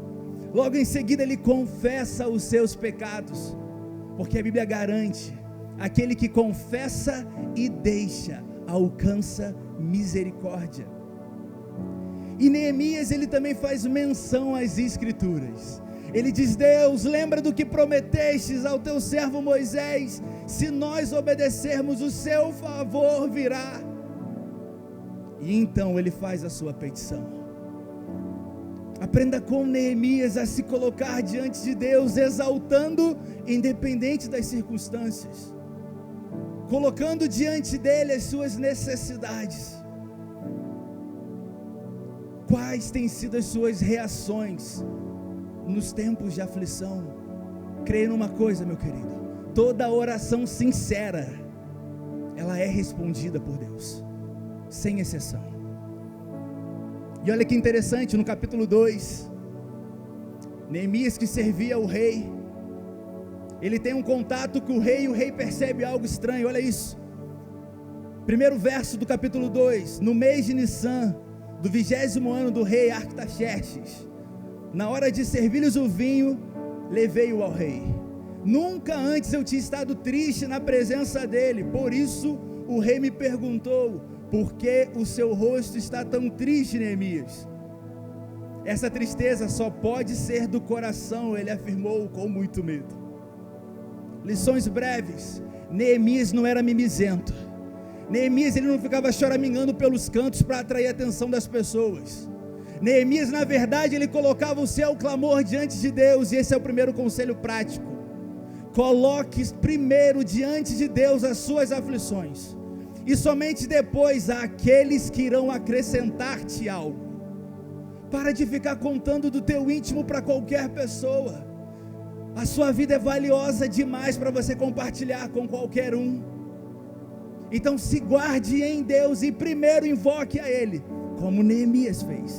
Logo em seguida ele confessa os seus pecados, porque a Bíblia garante: aquele que confessa e deixa, alcança misericórdia. E Neemias, ele também faz menção às Escrituras. Ele diz: Deus, lembra do que prometestes ao teu servo Moisés: se nós obedecermos, o seu favor virá. E então ele faz a sua petição. Aprenda com Neemias a se colocar diante de Deus, exaltando, independente das circunstâncias, colocando diante dele as suas necessidades. Quais têm sido as suas reações nos tempos de aflição? Creia numa coisa, meu querido: toda oração sincera, ela é respondida por Deus, sem exceção. E olha que interessante, no capítulo 2, Neemias, que servia o rei, ele tem um contato com o rei, e o rei percebe algo estranho. Olha isso, primeiro verso do capítulo 2: no mês de Nissan, do 20º ano do rei Artaxerxes, na hora de servir-lhes o vinho, levei-o ao rei. Nunca antes eu tinha estado triste na presença dele. Por isso o rei me perguntou: por que o seu rosto está tão triste, Neemias? Essa tristeza só pode ser do coração, ele afirmou com muito medo. Lições breves. Neemias não era mimizento. Neemias, ele não ficava choramingando pelos cantos para atrair a atenção das pessoas. Neemias, na verdade, ele colocava o seu clamor diante de Deus. E esse é o primeiro conselho prático: coloque primeiro diante de Deus as suas aflições, e somente depois aqueles que irão acrescentar-te algo. Para de ficar contando do teu íntimo para qualquer pessoa. A sua vida é valiosa demais para você compartilhar com qualquer um. Então se guarde em Deus e primeiro invoque a Ele, como Neemias fez.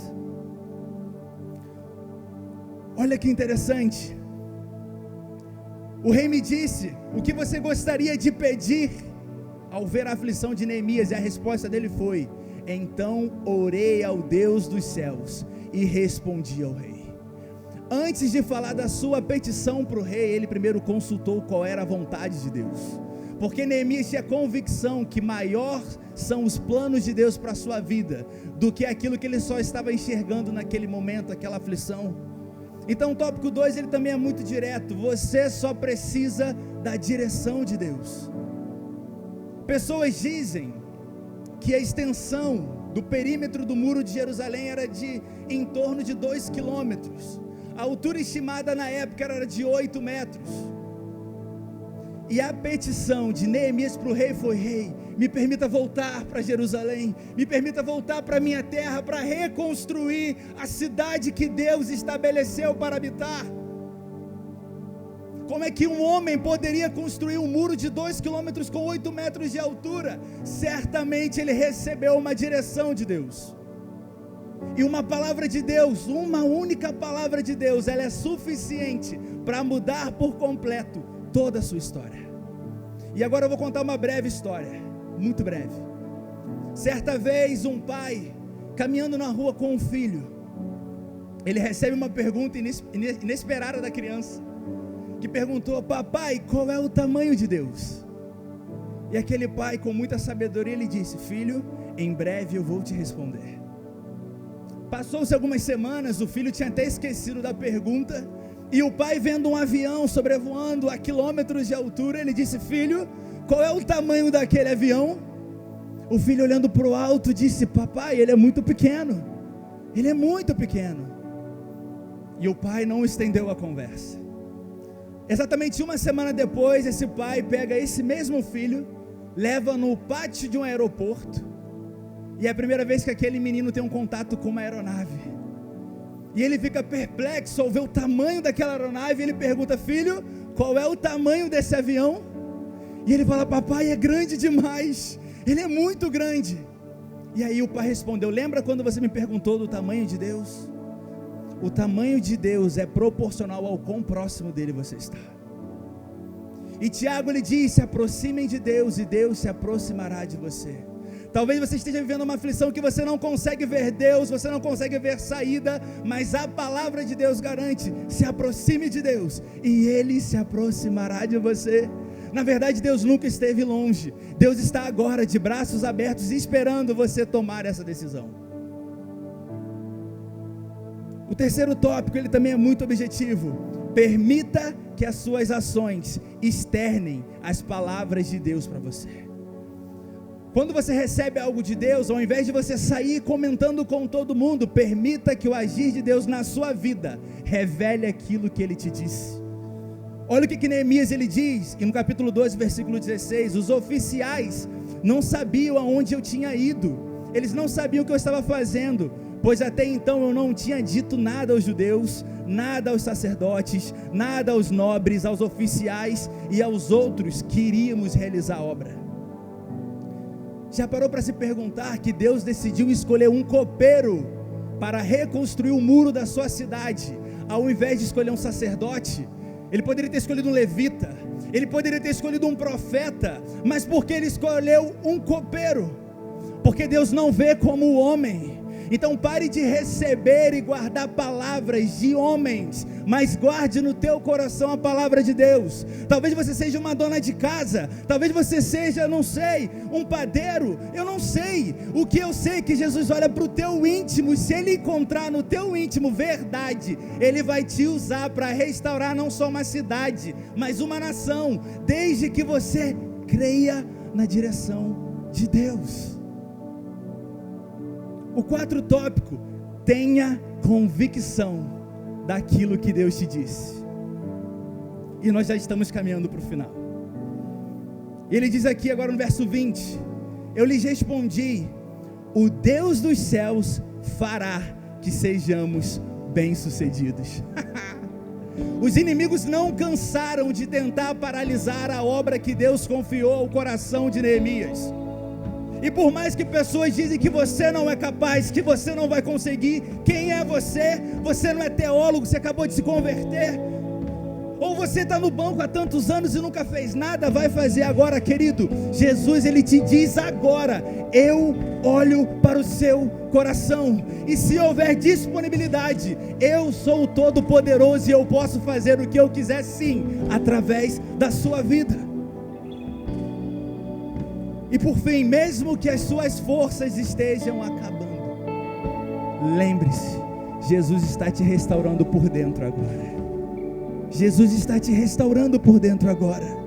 Olha que interessante. O rei me disse: o que você gostaria de pedir? Ao ver a aflição de Neemias, e a resposta dele foi: então orei ao Deus dos céus e respondi ao rei. Antes de falar da sua petição para o rei, ele primeiro consultou qual era a vontade de Deus. Porque Neemias tinha convicção que maior são os planos de Deus para a sua vida do que aquilo que ele só estava enxergando naquele momento, aquela aflição. Então o tópico 2, ele também é muito direto. Você só precisa da direção de Deus. Pessoas dizem que a extensão do perímetro do muro de Jerusalém era de em torno de 2 quilômetros. A altura estimada na época era de 8 metros. E a petição de Neemias para o rei foi: rei, me permita voltar para Jerusalém, me permita voltar para minha terra, para reconstruir a cidade que Deus estabeleceu para habitar. Como é que um homem poderia construir um muro de 2 quilômetros com 8 metros de altura? Certamente ele recebeu uma direção de Deus. E uma palavra de Deus, uma única palavra de Deus, ela é suficiente para mudar por completo toda a sua história. E agora eu vou contar uma breve história, muito breve. Certa vez um pai, caminhando na rua com um filho, ele recebe uma pergunta inesperada da criança, que perguntou: papai, qual é o tamanho de Deus? E aquele pai, com muita sabedoria, ele disse: filho, em breve eu vou te responder. Passou-se algumas semanas, o filho tinha até esquecido da pergunta, e o pai, vendo um avião sobrevoando a quilômetros de altura, ele disse: filho, qual é o tamanho daquele avião? O filho, olhando para o alto, disse: papai, ele é muito pequeno, ele é muito pequeno. E o pai não estendeu a conversa. Exatamente uma semana depois, esse pai pega esse mesmo filho, leva no pátio de um aeroporto, e é a primeira vez que aquele menino tem um contato com uma aeronave. E ele fica perplexo ao ver o tamanho daquela aeronave, e ele pergunta: filho, qual é o tamanho desse avião? E ele fala: papai, é grande demais, ele é muito grande. E aí o pai respondeu: lembra quando você me perguntou do tamanho de Deus? O tamanho de Deus é proporcional ao quão próximo dele você está. E Tiago, ele diz: se aproximem de Deus e Deus se aproximará de você. Talvez você esteja vivendo uma aflição que você não consegue ver Deus, você não consegue ver saída, mas a palavra de Deus garante: se aproxime de Deus e Ele se aproximará de você. Na verdade, Deus nunca esteve longe. Deus está agora de braços abertos, esperando você tomar essa decisão. O terceiro tópico, ele também é muito objetivo. Permita que as suas ações externem as palavras de Deus para você. Quando você recebe algo de Deus, ao invés de você sair comentando com todo mundo, permita que o agir de Deus na sua vida revele aquilo que Ele te disse. Olha o que Neemias ele diz, e no capítulo 12, versículo 16, os oficiais não sabiam aonde eu tinha ido, eles não sabiam o que eu estava fazendo, pois até então eu não tinha dito nada aos judeus, nada aos sacerdotes, nada aos nobres, aos oficiais e aos outros que iríamos realizar a obra. Já parou para se perguntar que Deus decidiu escolher um copeiro para reconstruir o muro da sua cidade, ao invés de escolher um sacerdote? Ele poderia ter escolhido um levita, ele poderia ter escolhido um profeta, mas por que ele escolheu um copeiro? Porque Deus não vê como o homem. Então pare de receber e guardar palavras de homens, mas guarde no teu coração a palavra de Deus. Talvez você seja uma dona de casa, talvez você seja, não sei, um padeiro, eu não sei. O que eu sei é que Jesus olha para o teu íntimo, e se Ele encontrar no teu íntimo verdade, Ele vai te usar para restaurar não só uma cidade, mas uma nação, desde que você creia na direção de Deus. O quarto tópico: tenha convicção daquilo que Deus te disse. E nós já estamos caminhando para o final. Ele diz aqui agora no verso 20: eu lhes respondi, o Deus dos céus fará que sejamos bem-sucedidos. Os inimigos não cansaram de tentar paralisar a obra que Deus confiou ao coração de Neemias. E por mais que pessoas dizem que você não é capaz, que você não vai conseguir, quem é você? Você não é teólogo, você acabou de se converter. Ou você está no banco há tantos anos e nunca fez nada, vai fazer agora, querido. Jesus, ele te diz agora: eu olho para o seu coração, e se houver disponibilidade, eu sou o Todo-Poderoso e eu posso fazer o que eu quiser, sim, através da sua vida. E por fim, mesmo que as suas forças estejam acabando, lembre-se, Jesus está te restaurando por dentro agora. Jesus está te restaurando por dentro agora.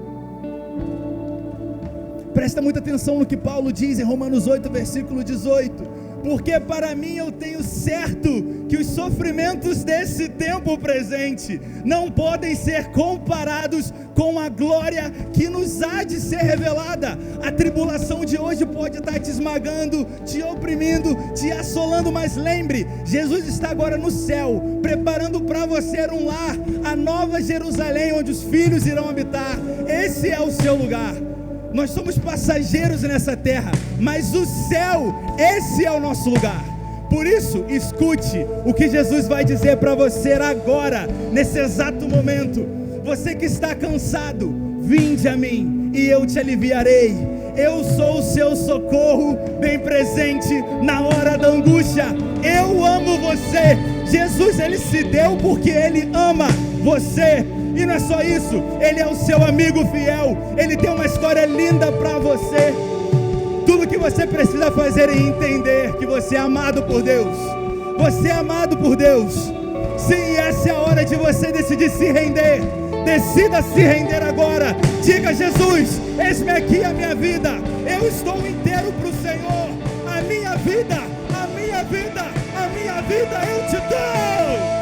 Presta muita atenção no que Paulo diz em Romanos 8, versículo 18. Porque para mim eu tenho certo que os sofrimentos desse tempo presente não podem ser comparados com a glória que nos há de ser revelada. A tribulação de hoje pode estar te esmagando, te oprimindo, te assolando, mas lembre, Jesus está agora no céu, preparando para você um lar, a nova Jerusalém, onde os filhos irão habitar. Esse é o seu lugar. Nós somos passageiros nessa terra, mas o céu, esse é o nosso lugar. Por isso, escute o que Jesus vai dizer para você agora, nesse exato momento. Você que está cansado, vinde a mim e eu te aliviarei. Eu sou o seu socorro, bem presente na hora da angústia. Eu amo você. Jesus, ele se deu porque ele ama você. E não é só isso, ele é o seu amigo fiel, ele tem uma história linda para você. Tudo que você precisa fazer é entender que você é amado por Deus. Você é amado por Deus. Sim, essa é a hora de você decidir se render. Decida se render agora. Diga: Jesus, eis-me aqui a minha vida. Eu estou inteiro para o Senhor. A minha vida, a minha vida, a minha vida eu te dou.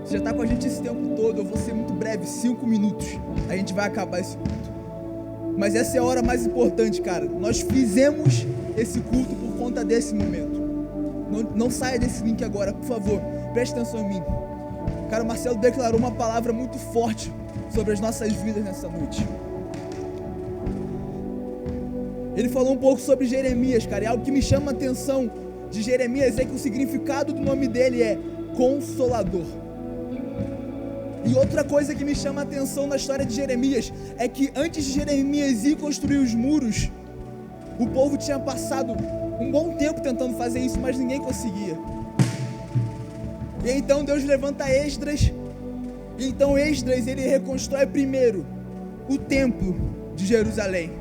Você já está com a gente esse tempo todo. Eu vou ser muito breve, 5 minutos. A gente vai acabar esse culto. Mas essa é a hora mais importante, cara. Nós fizemos esse culto por conta desse momento. Não saia desse link agora, por favor. Preste atenção em mim. Cara, o Marcelo declarou uma palavra muito forte sobre as nossas vidas nessa noite. Ele falou um pouco sobre Jeremias, cara. E algo que me chama a atenção de Jeremias é que o significado do nome dele é Consolador. E outra coisa que me chama a atenção na história de Jeremias é que antes de Jeremias ir construir os muros, o povo tinha passado um bom tempo tentando fazer isso, mas ninguém conseguia. E então Deus levanta Esdras, e então Esdras ele reconstrói primeiro o templo de Jerusalém.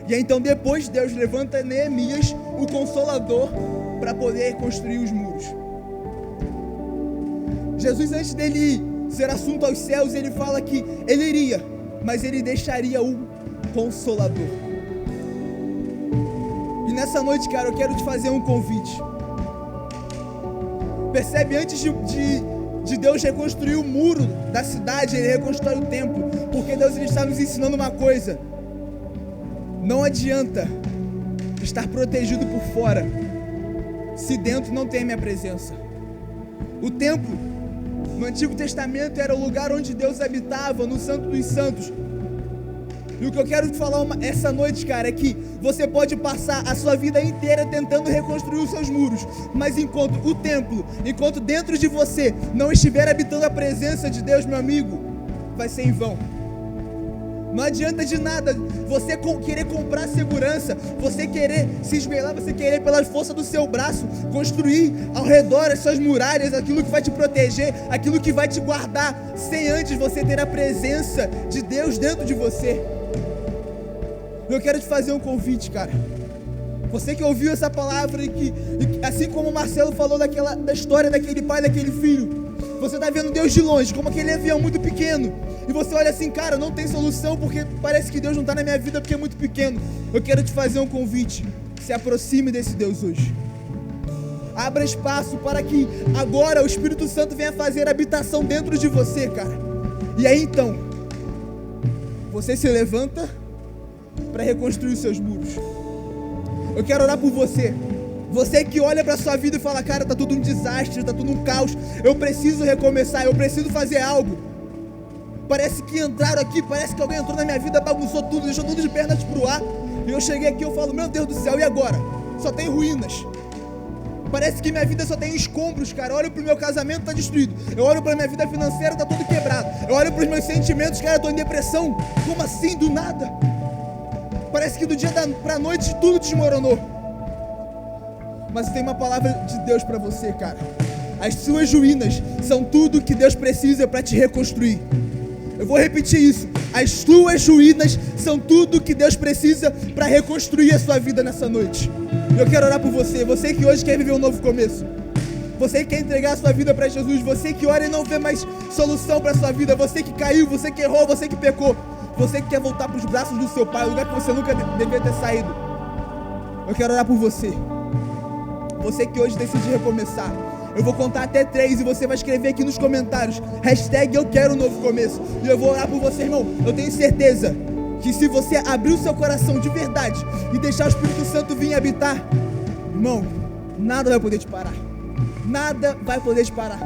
E então depois Deus levanta Neemias, o Consolador, para poder construir os muros. Jesus, antes dele ser assunto aos céus, ele fala que ele iria, mas ele deixaria um Consolador. E nessa noite, cara, eu quero te fazer um convite. Percebe, antes de Deus reconstruir o muro da cidade, ele reconstrói o templo, porque Deus ele está nos ensinando uma coisa: não adianta estar protegido por fora se dentro não tem a minha presença. O templo No Antigo Testamento era o lugar onde Deus habitava, no Santo dos Santos. E o que eu quero te falar essa noite, cara, é que você pode passar a sua vida inteira tentando reconstruir os seus muros, mas enquanto o templo, enquanto dentro de você não estiver habitando a presença de Deus, meu amigo, vai ser em vão. Não adianta de nada você querer comprar segurança, você querer se esmerar, você querer pela força do seu braço construir ao redor as suas muralhas, aquilo que vai te proteger, aquilo que vai te guardar, sem antes você ter a presença de Deus dentro de você. Eu quero te fazer um convite, cara. Você que ouviu essa palavra e assim como o Marcelo falou da história daquele pai, daquele filho, você está vendo Deus de longe, como aquele avião muito pequeno, e você olha assim, cara, não tem solução porque parece que Deus não está na minha vida porque é muito pequeno. Eu quero te fazer um convite. Se aproxime desse Deus hoje. Abra espaço para que agora o Espírito Santo venha fazer habitação dentro de você, cara. E aí então, você se levanta para reconstruir os seus muros. Eu quero orar por você. Você que olha para a sua vida e fala, cara, tá tudo um desastre, tá tudo um caos, eu preciso recomeçar, eu preciso fazer algo. Parece que entraram aqui, parece que alguém entrou na minha vida, bagunçou tudo, deixou tudo de pernas pro ar. E eu cheguei aqui e eu falo, meu Deus do céu, e agora? Só tem ruínas. Parece que minha vida só tem escombros, cara. Eu olho pro meu casamento, tá destruído. Eu olho pra minha vida financeira, tá tudo quebrado. Eu olho pros meus sentimentos, cara, eu tô em depressão. Como assim, do nada? Parece que do dia pra noite tudo desmoronou. Mas tem uma palavra de Deus pra você, cara. As suas ruínas são tudo que Deus precisa para te reconstruir. Eu vou repetir isso. As suas ruínas são tudo que Deus precisa para reconstruir a sua vida nessa noite. Eu quero orar por você. Você que hoje quer viver um novo começo. Você que quer entregar a sua vida para Jesus. Você que ora e não vê mais solução para a sua vida. Você que caiu, você que errou, você que pecou. Você que quer voltar para os braços do seu Pai, o lugar que você nunca deveria ter saído. Eu quero orar por você. Você que hoje decide recomeçar. Eu vou contar até 3 e você vai escrever aqui nos comentários #eu quero um novo começo. E eu vou orar por você, irmão. Eu tenho certeza que se você abrir o seu coração de verdade e deixar o Espírito Santo vir habitar, irmão, nada vai poder te parar. Nada vai poder te parar.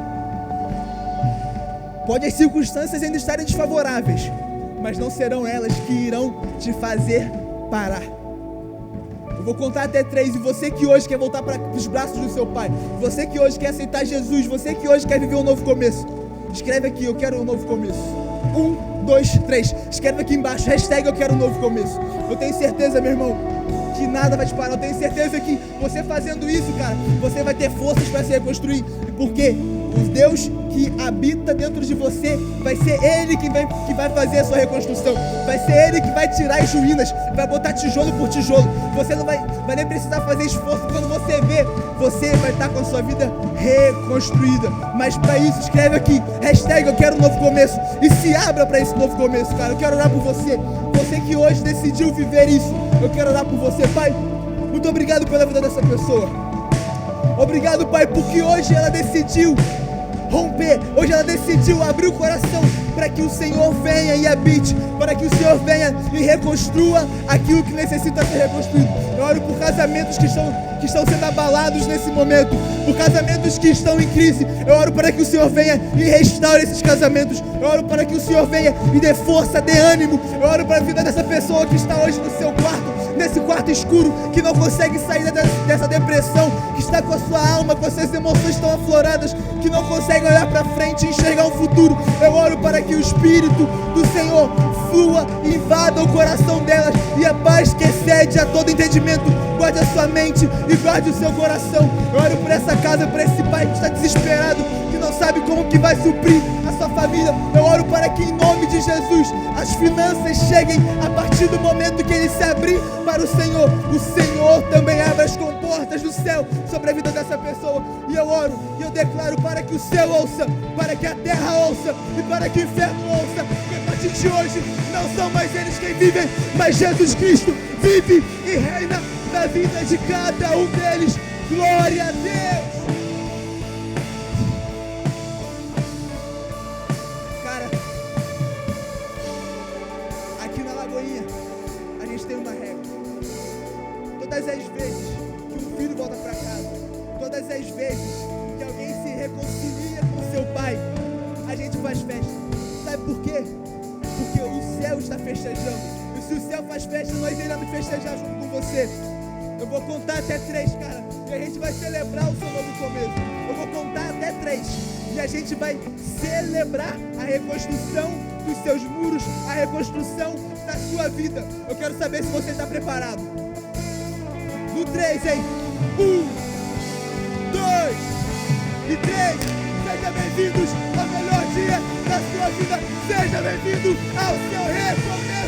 Pode as circunstâncias ainda estarem desfavoráveis, mas não serão elas que irão te fazer parar. Eu vou contar até 3 e você que hoje quer voltar para os braços do seu Pai, você que hoje quer aceitar Jesus, você que hoje quer viver um novo começo, escreve aqui, eu quero um novo começo. 1, 2, 3, escreve aqui embaixo, #eu quero um novo começo. Eu tenho certeza, meu irmão, que nada vai te parar. Eu tenho certeza que você fazendo isso, cara, você vai ter forças para se reconstruir, porque o Deus que habita dentro de você vai ser Ele que vai fazer a sua reconstrução. Vai ser Ele que vai tirar as ruínas, vai botar tijolo por tijolo. Você não vai nem precisar fazer esforço. Quando você vê, você vai estar com a sua vida reconstruída. Mas para isso, escreve aqui, #eu quero um novo começo. E se abra para esse novo começo, cara. Eu quero orar por você. Você que hoje decidiu viver isso, eu quero orar por você. Pai, muito obrigado pela vida dessa pessoa. Obrigado, Pai, porque hoje ela decidiu romper, hoje ela decidiu abrir o coração para que o Senhor venha e habite, para que o Senhor venha e reconstrua aquilo que necessita ser reconstruído. Eu oro por casamentos que estão sendo abalados nesse momento, por casamentos que estão em crise. Eu oro para que o Senhor venha e restaure esses casamentos. Eu oro para que o Senhor venha e dê força, dê ânimo. Eu oro para a vida dessa pessoa que está hoje no seu quarto, nesse quarto escuro, que não consegue sair dessa depressão, que está com a sua alma, com as suas emoções tão afloradas, que não consegue olhar para frente e enxergar um futuro. Eu oro para que o Espírito do Senhor flua e invada o coração delas, e a paz que excede a todo entendimento guarde a sua mente e guarde o seu coração. Eu oro por essa casa, por esse pai que está desesperado, que não sabe como que vai suprir a sua família. Eu oro para que em nome de Jesus as finanças cheguem a partir do momento que ele se abrir para o Senhor também abra as comportas do céu sobre a vida dessa pessoa. E eu oro e eu declaro para que o céu ouça, para que a terra ouça e para que o inferno ouça, que a partir de hoje não são mais eles quem vivem, mas Jesus Cristo vive e reina na vida de cada um deles. Glória a Deus! Cara, aqui na Lagoinha a gente tem uma regra. Todas as vezes que um filho volta para casa, todas as vezes que alguém se reconcilia com seu pai, a gente faz festa. Sabe por quê? Porque o céu está festejando. E se o céu faz festa, nós iremos festejar junto com você. Eu vou contar até 3, cara, e a gente vai celebrar o seu novo começo. Eu vou contar até 3 e a gente vai celebrar a reconstrução dos seus muros, a reconstrução da sua vida. Eu quero saber se você está preparado. No 3, hein? 1, 2 e 3. Sejam bem-vindos ao melhor dia da sua vida. Seja bem-vindo ao seu recomeço.